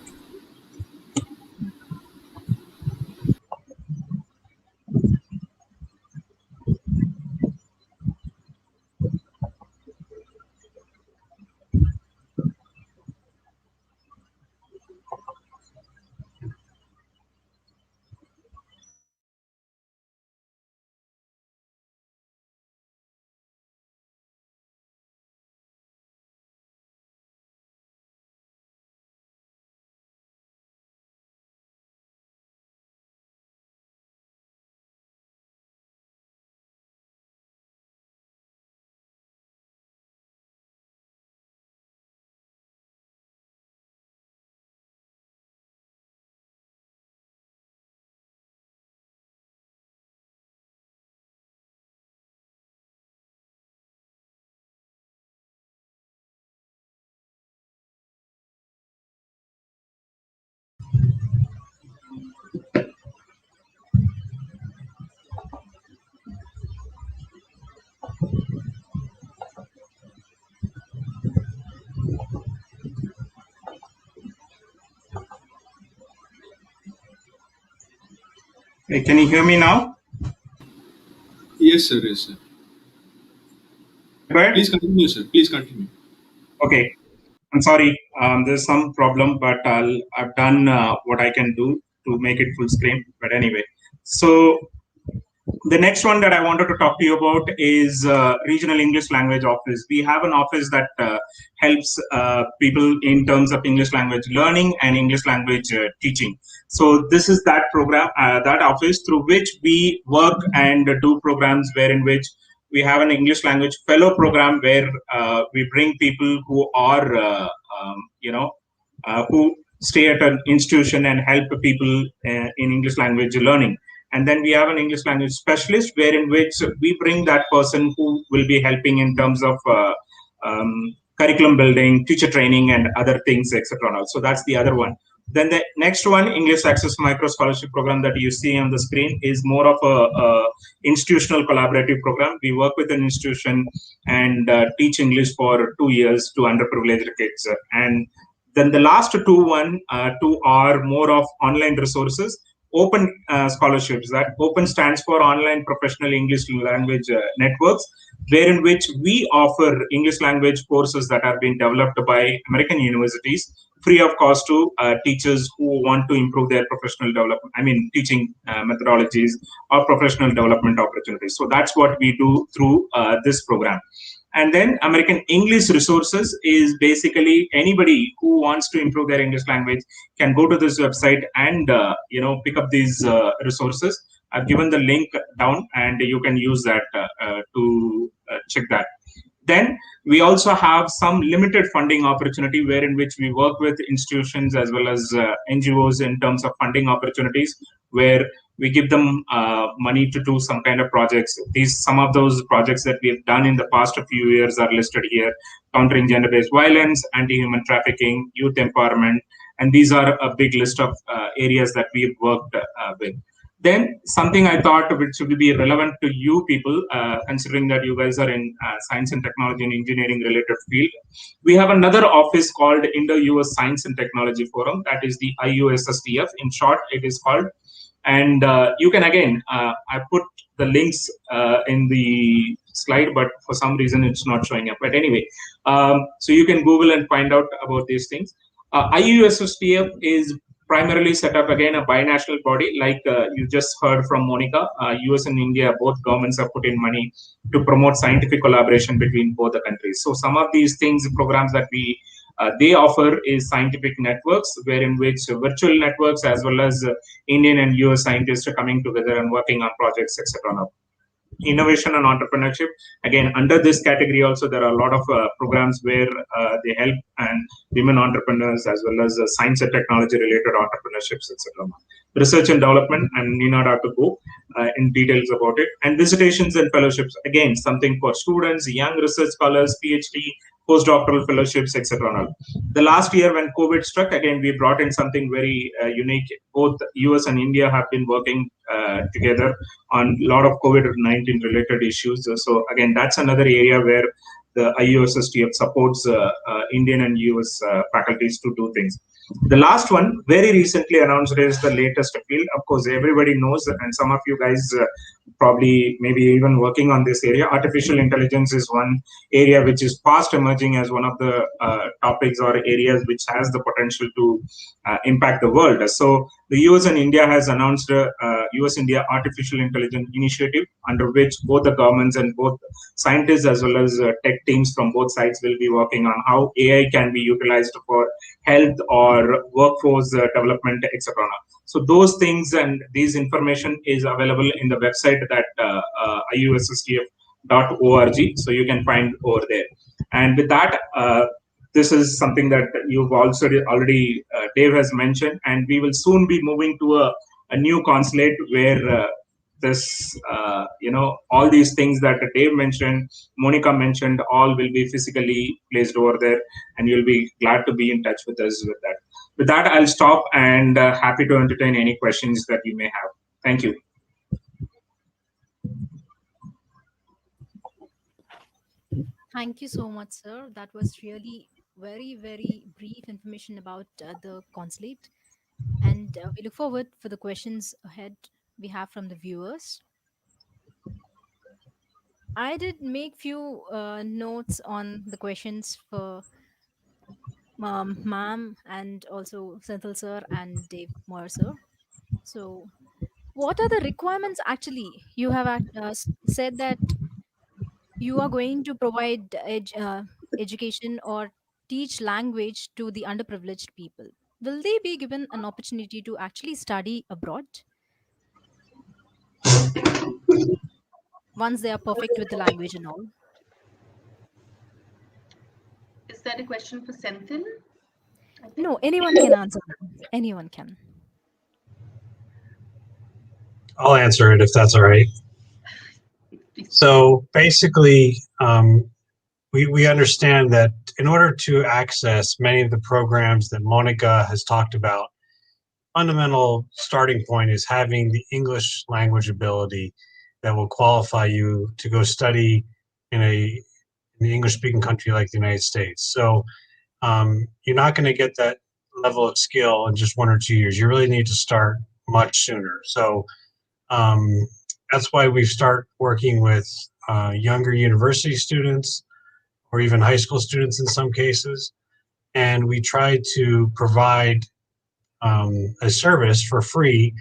Hey, can you hear me now? Yes, sir. Yes, sir. But Please continue, sir. Please continue. okay, I'm sorry. There's some problem, but I've done what I can do to make it full screen. But anyway, so the next one that I wanted to talk to you about is Regional English Language Office. We have an office that helps people in terms of English language learning and English language teaching. So this is that program, that office through which we work and do programs wherein which we have an English language fellow program where we bring people who are, who stay at an institution and help people in English language learning. And then we have an English language specialist wherein which we bring that person who will be helping in terms of curriculum building, teacher training, and other things, etc. So that's the other one. Then the next one, English Access Micro Scholarship Program that you see on the screen, is more of a institutional collaborative program. We work with an institution and teach English for 2 years to underprivileged kids. And then the last two are more of online resources, open scholarships. That open stands for Online Professional English Language Networks, wherein which we offer English language courses that are being developed by American universities free of cost to teachers who want to improve their professional development, teaching methodologies or professional development opportunities. So that's what we do through this program. And then American English Resources is basically anybody who wants to improve their English language can go to this website and pick up these resources. I've given the link down, and you can use that to check that. Then we also have some limited funding opportunity wherein which we work with institutions as well as NGOs in terms of funding opportunities, where we give them money to do some kind of projects. Some of those projects that we've done in the past few years are listed here: countering gender-based violence, anti-human trafficking, youth empowerment, and these are a big list of areas that we've worked with. Then something I thought which will be relevant to you people, considering that you guys are in science and technology and engineering related field, we have another office called Indo-US Science and Technology Forum. That is the IUSSTF. In short, it is called. And you can again, I put the links in the slide, but for some reason it's not showing up. But anyway, so you can Google and find out about these things. IUSSTF is primarily set up again a binational body, like you just heard from Monika. US and India, both governments have put in money to promote scientific collaboration between both the countries. So some of these things, programs that they offer is scientific networks, wherein which virtual networks as well as Indian and US scientists are coming together and working on projects, etc. Innovation and entrepreneurship, again under this category also there are a lot of programs where they help and women entrepreneurs as well as science and technology related entrepreneurships, etc. Research and development, and need not have to go in details about it. And visitations and fellowships, again something for students, young research scholars, PhD, postdoctoral fellowships, etc. The last year when COVID struck, again we brought in something very unique. Both US and India have been working together on a lot of COVID-19 related issues. So again, that's another area where the IUSSTF supports Indian and US faculties to do things. The last one, very recently announced, is the latest field. Of course, everybody knows, and some of you guys probably maybe even working on this area. Artificial intelligence is one area which is fast emerging as one of the topics or areas which has the potential to impact the world. So the US and India has announced a US-India Artificial Intelligence Initiative, under which both the governments and both scientists as well as tech teams from both sides will be working on how AI can be utilized for health or workforce development, etc. So those things and these information is available in the website that iussstf.org. So you can find over there. And with that, this is something that you've also already Dave has mentioned, and we will soon be moving to a new consulate where this all these things that Dave mentioned, Monika mentioned, all will be physically placed over there, and you'll be glad to be in touch with us with that. With that, I'll stop and happy to entertain any questions that you may have. Thank you. Thank you so much, sir. That was really very, very brief information about the consulate. And we look forward for the questions ahead we have from the viewers. I did make few notes on the questions for ma'am and also Senthil sir and Dave Moyer sir. So, what are the requirements actually? You have said that you are going to provide education or teach language to the underprivileged people. Will they be given an opportunity to actually study abroad once they are perfect with the language and all? Is that a question for Senthil? No, anyone can answer that. Anyone can. I'll answer it if that's all right. So basically, we understand that in order to access many of the programs that Monika has talked about, fundamental starting point is having the English language ability that will qualify you to go study in an English-speaking country like the United States. So you're not going to get that level of skill in just 1 or 2 years. You really need to start much sooner. So that's why we start working with younger university students or even high school students in some cases. And we try to provide a service for free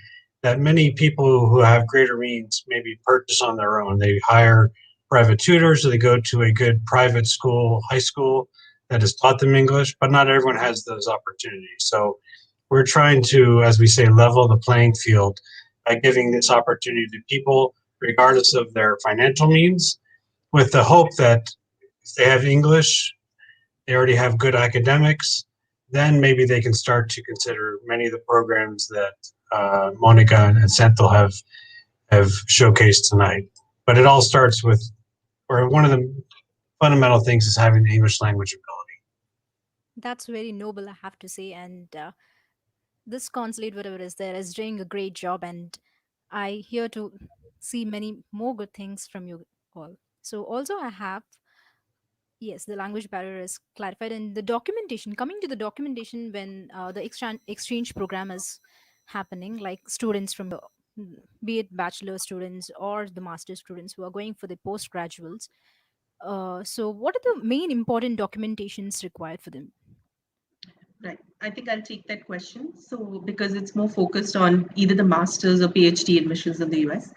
that many people who have greater means maybe purchase on their own. They hire private tutors, or they go to a good private school, high school that has taught them English, but not everyone has those opportunities. So we're trying to, as we say, level the playing field by giving this opportunity to people regardless of their financial means, with the hope that if they have English, they already have good academics, then maybe they can start to consider many of the programs that Monika and Senthil have showcased tonight. But it all starts with, or one of the fundamental things is having the English language ability. That's very noble, I have to say. And this consulate, whatever is there, is doing a great job. And I hear to see many more good things from you all. So also I have, yes, the language barrier is clarified, and the documentation. Coming to the documentation, when the exchange program is happening, like students from the, be it bachelor students or the master students who are going for the postgraduates. So what are the main important documentations required for them? Right. I think I'll take that question. So, because it's more focused on either the master's or PhD admissions in the US.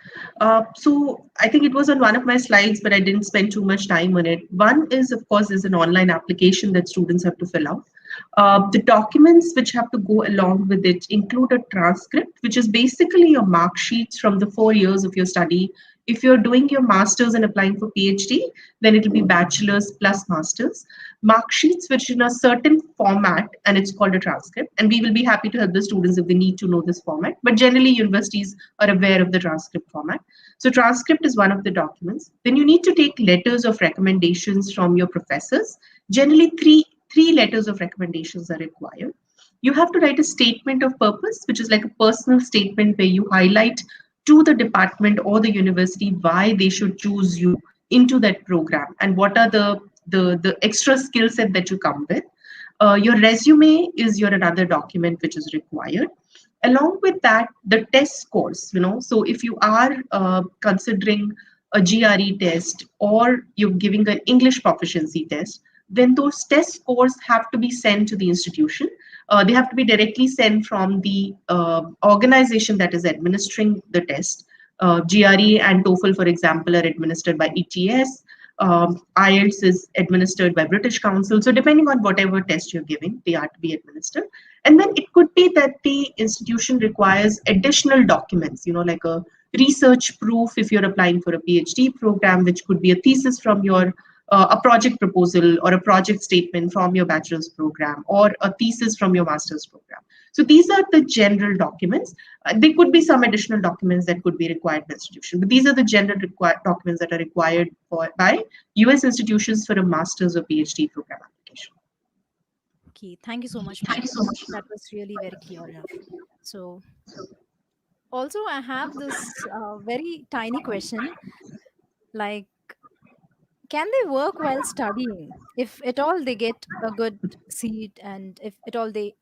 So, I think it was on one of my slides, but I didn't spend too much time on it. One is, of course, is an online application that students have to fill out. The documents which have to go along with it include a transcript, which is basically your mark sheets from the 4 years of your study. If you're doing your master's and applying for PhD, then it will be bachelor's plus master's. Mark sheets, which in a certain format, and it's called a transcript. And we will be happy to help the students if they need to know this format. But generally, universities are aware of the transcript format. So, transcript is one of the documents. Then you need to take letters of recommendations from your professors. Generally, three letters of recommendations are required. You have to write a statement of purpose, which is like a personal statement where you highlight to the department or the university why they should choose you into that program and what are the extra skill set that you come with. Your resume is your another document which is required. Along with that, the test scores, so if you are considering a GRE test or you're giving an English proficiency test, then those test scores have to be sent to the institution. They have to be directly sent from the organization that is administering the test. GRE and TOEFL, for example, are administered by ETS. IELTS is administered by British Council. So depending on whatever test you're giving, they are to be administered. And then it could be that the institution requires additional documents, like a research proof if you're applying for a PhD program, which could be a thesis from your a project proposal or a project statement from your bachelor's program or a thesis from your master's program. So these are the general documents. There could be some additional documents that could be required by institution, but these are the general documents that are required by US institutions for a master's or PhD program application. Okay, thank you so much, Thank you Monika. so much. That was really very clear enough. So also I have this very tiny question, like, can they work while studying if at all they get a good seat, and if at all they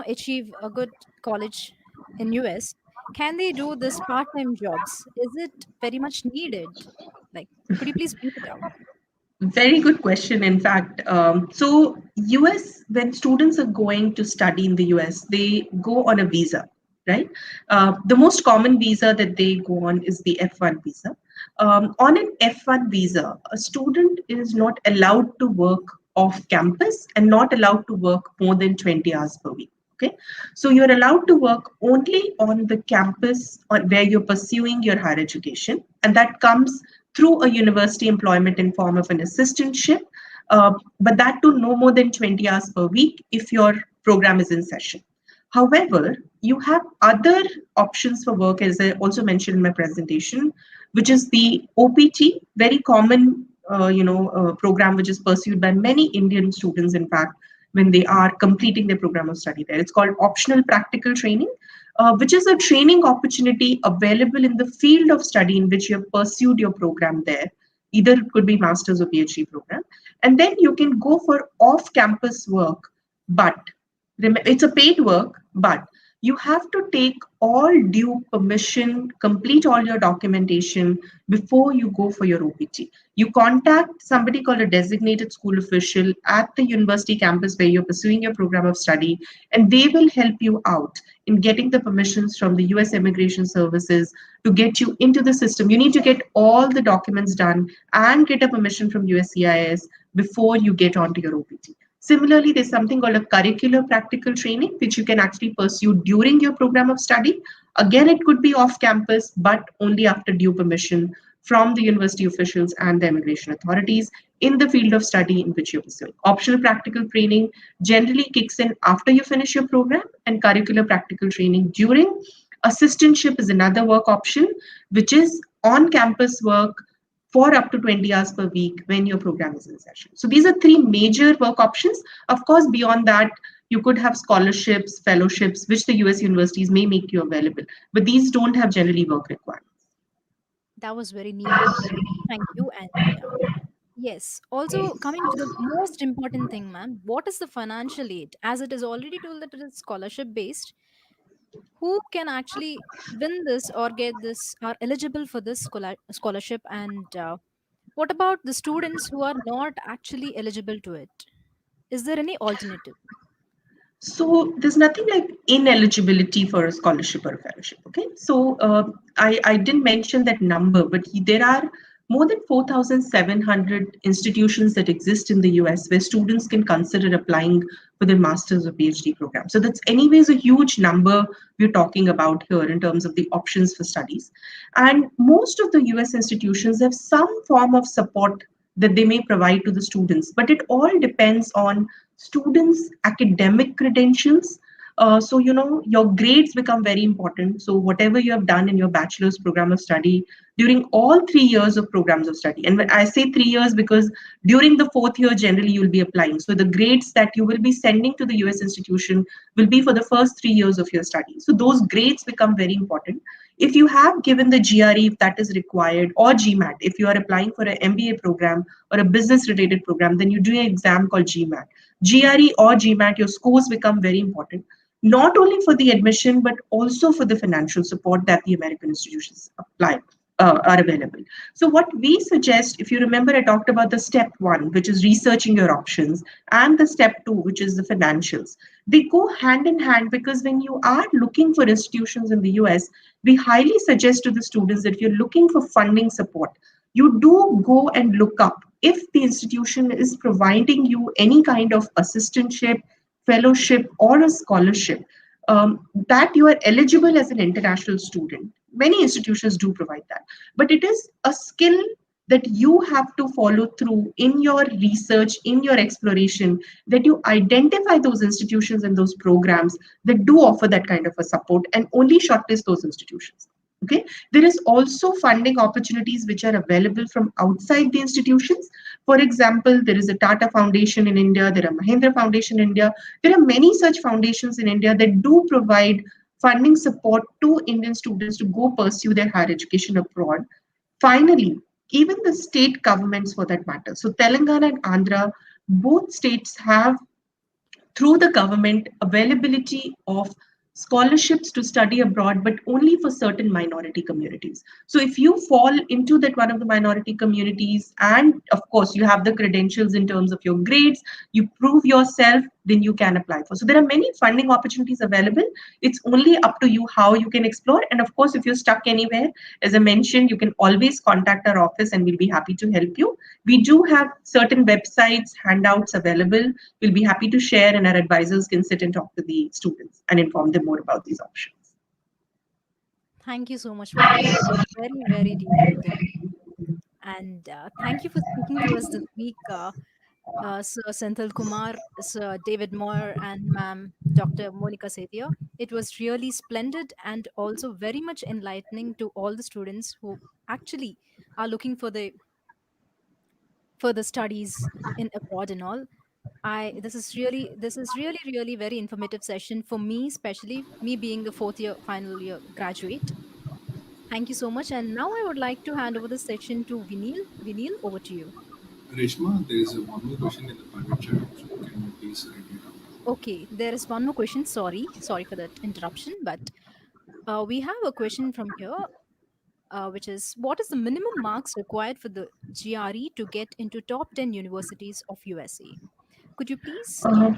achieve a good college in US? Can they do this part-time jobs? Is it very much needed? Like, could you please brief it out? Very good question, in fact. So, US, when students are going to study in the US, they go on a visa, right? The most common visa that they go on is the F1 visa. On an F1 visa, a student is not allowed to work off campus and not allowed to work more than 20 hours per week. Okay, so you're allowed to work only on the campus or where you're pursuing your higher education, and that comes through a university employment in form of an assistantship, but that to no more than 20 hours per week if your program is in session. However, you have other options for work, as I also mentioned in my presentation, which is the OPT, very common program which is pursued by many Indian students, in fact, when they are completing their program of study there. It's called optional practical training, which is a training opportunity available in the field of study in which you have pursued your program there. Either it could be master's or PhD program. And then you can go for off-campus work, but it's a paid work, but you have to take all due permission, complete all your documentation before you go for your OPT. You contact somebody called a designated school official at the university campus where you're pursuing your program of study, and they will help you out in getting the permissions from the US Immigration Services to get you into the system. You need to get all the documents done and get a permission from USCIS before you get onto your OPT. Similarly, there's something called a curricular practical training, which you can actually pursue during your program of study. Again, it could be off campus, but only after due permission from the university officials and the immigration authorities in the field of study in which you're pursuing. Optional practical training generally kicks in after you finish your program, and curricular practical training during. Assistantship is another work option, which is on-campus work for up to 20 hours per week when your program is in session. So these are three major work options. Of course, beyond that, You could have scholarships, fellowships, which the US universities may make you available, but these don't have generally work requirements. That was very neat. Thank you. And yes, also coming to the most important thing, ma'am, what is the financial aid? As it is already told that it is scholarship based, who can actually win this or get this, are eligible for this scholarship? And what about the students who are not actually eligible to it? Is there any alternative? So there's nothing like ineligibility for a scholarship or a fellowship. Okay, so I didn't mention that number, but there are more than 4,700 institutions that exist in the US where students can consider applying for their master's or PhD program. So that's anyways a huge number we're talking about here in terms of the options for studies. And most of the US institutions have some form of support that they may provide to the students, but it all depends on students' academic credentials. So, your grades become very important. So, whatever you have done in your bachelor's program of study during all 3 years of programs of study, and when I say 3 years because during the fourth year, generally you'll be applying. So, the grades that you will be sending to the US institution will be for the first 3 years of your study. So, those grades become very important. If you have given the GRE, if that is required, or GMAT, if you are applying for an MBA program or a business related program, then you do an exam called GMAT. GRE or GMAT, your scores become very important, not only for the admission, but also for the financial support that the American institutions are available. So what we suggest, if you remember, I talked about the step one, which is researching your options, and the step two, which is the financials. They go hand in hand because when you are looking for institutions in the US, we highly suggest to the students that if you're looking for funding support, you do go and look up if the institution is providing you any kind of assistantship, fellowship, or a scholarship, that you are eligible as an international student. Many institutions do provide that, but it is a skill that you have to follow through in your research, in your exploration, that you identify those institutions and those programs that do offer that kind of a support and only shortlist those institutions. Okay, there is also funding opportunities which are available from outside the institutions. For example, there is a Tata Foundation in India, there are Mahindra Foundation in India. There are many such foundations in India that do provide funding support to Indian students to go pursue their higher education abroad. Finally, even the state governments for that matter. So Telangana and Andhra, both states have through the government availability of scholarships to study abroad, but only for certain minority communities. So if you fall into that one of the minority communities, and of course you have the credentials in terms of your grades, you prove yourself, then you can apply for. So there are many funding opportunities available. It's only up to you how you can explore. And of course, if you're stuck anywhere, as I mentioned, you can always contact our office and we'll be happy to help you. We do have certain websites, handouts available. We'll be happy to share, and our advisors can sit and talk to the students and inform them more about these options. Thank you so much for that. That was very, very detailed. And thank you for speaking to us this week, Sir Senthil Kumar, Sir David Moyer, and Ma'am Dr. Monika Setia. It was really splendid and also very much enlightening to all the students who actually are looking for the further studies in abroad and all. I this is really really very informative session for me, especially me being the fourth year final year graduate. Thank you so much. And now I would like to hand over the section to Vinil. Vinil, over to you. Reshma, there is one more question in the private chat. So can you please read it out? Okay, there is one more question. Sorry for that interruption, but we have a question from here, which is what is the minimum marks required for the GRE to get into top 10 universities of USA? Could you please? Uh,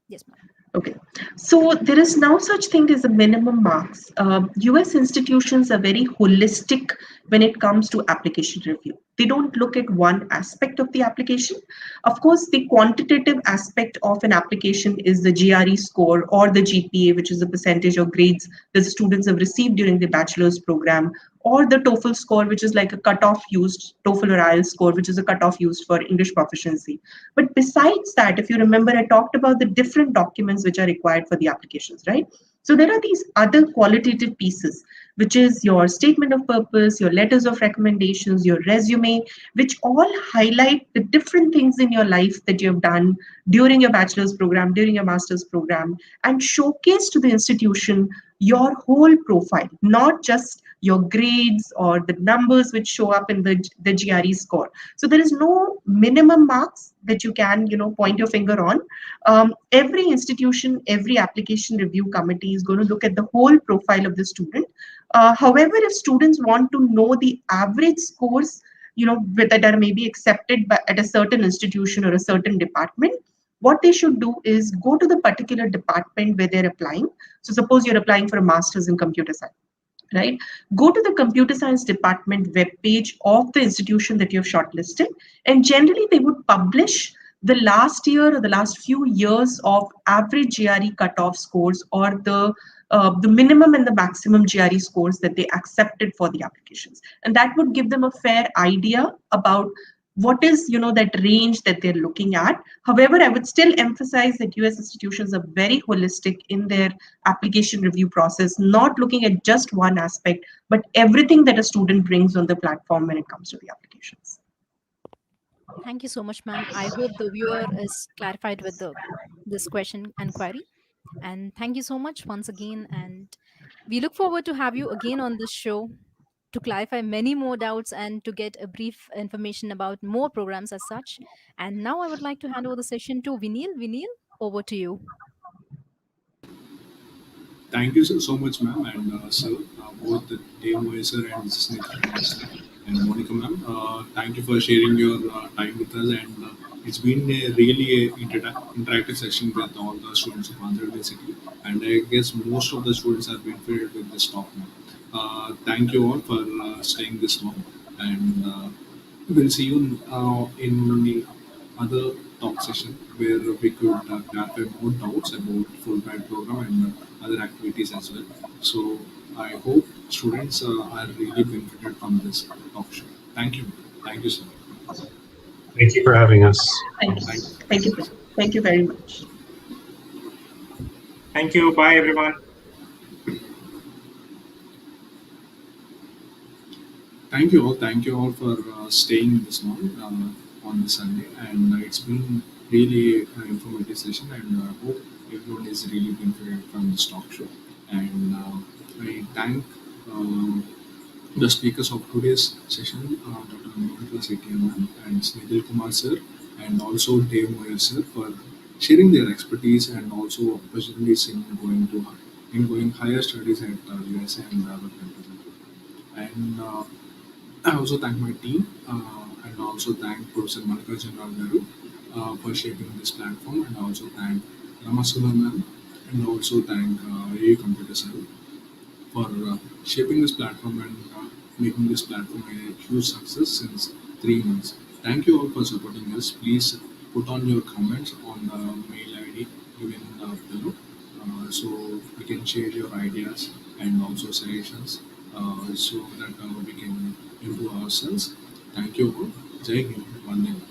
Yes, ma'am. Okay, so there is now such thing as a minimum marks. US institutions are very holistic when it comes to application review. They don't look at one aspect of the application. Of course, the quantitative aspect of an application is the GRE score or the GPA, which is the percentage of grades that the students have received during the bachelor's program, or the TOEFL score, which is like a cutoff used, TOEFL or IELTS score, which is a cutoff used for English proficiency. But besides that, if you remember, I talked about the different documents which are required for the applications, right? So there are these other qualitative pieces, which is your statement of purpose, your letters of recommendations, your resume, which all highlight the different things in your life that you have done during your bachelor's program, during your master's program, and showcase to the institution your whole profile, not just your grades or the numbers which show up in the GRE score. So there is no minimum marks that you can, point your finger on. Every institution, every application review committee is going to look at the whole profile of the student. However, if students want to know the average scores, that are maybe accepted at a certain institution or a certain department, what they should do is go to the particular department where they're applying. So suppose you're applying for a master's in computer science, right? Go to the computer science department webpage of the institution that you've shortlisted, and generally they would publish the last year or the last few years of average GRE cutoff scores, or the minimum and the maximum GRE scores that they accepted for the applications, and that would give them a fair idea about what is that range that they're looking at. However, I would still emphasize that US institutions are very holistic in their application review process, not looking at just one aspect, but everything that a student brings on the platform when it comes to the applications. Thank you so much, ma'am. I hope the viewer is clarified with this question and query. And thank you so much once again. And we look forward to have you again on this show to clarify many more doubts and to get a brief information about more programs as such. And now I would like to hand over the session to Vinil. Vinil, over to you. Thank you so much, ma'am, and sir, both the Dave Moyer sir and Senthil Kumar sir and Monika ma'am. Thank you for sharing your time with us, and it's been a really interactive session with all the students of Andhra University, and I guess most of the students have been filled with this talk, ma'am. Thank you all for staying this long, and we'll see you in the other talk session where we could clarify more doubts about Fulbright program and other activities as well. So I hope students are really benefited from this talk show. Thank you. Thank you, sir. Thank you for having us. Thank you. Thank, Thank you. Thank you very much. Thank you. Bye, everyone. thank you all. Thank you all for staying this long on the Sunday. And it's been really an informative session. And I hope everyone is really benefited from this talk show. And I thank the speakers of today's session, Dr. Monika, Setia ma'am, and Senthil Kumar sir, and also Dave Moyer sir for sharing their expertise and also opportunities in going higher studies at USA and other countries. And I also thank my team and also thank Professor Monika General Garu for shaping this platform, and also thank Ramasudha ma'am, and also thank AU Computer Sir for shaping this platform and making this platform a huge success since 3 months. Thank you all for supporting us. Please put on your comments on the mail ID given below, so we can share your ideas and also suggestions, so that we can improve ourselves. Thank you all. Jai Hind. Vande Mataram.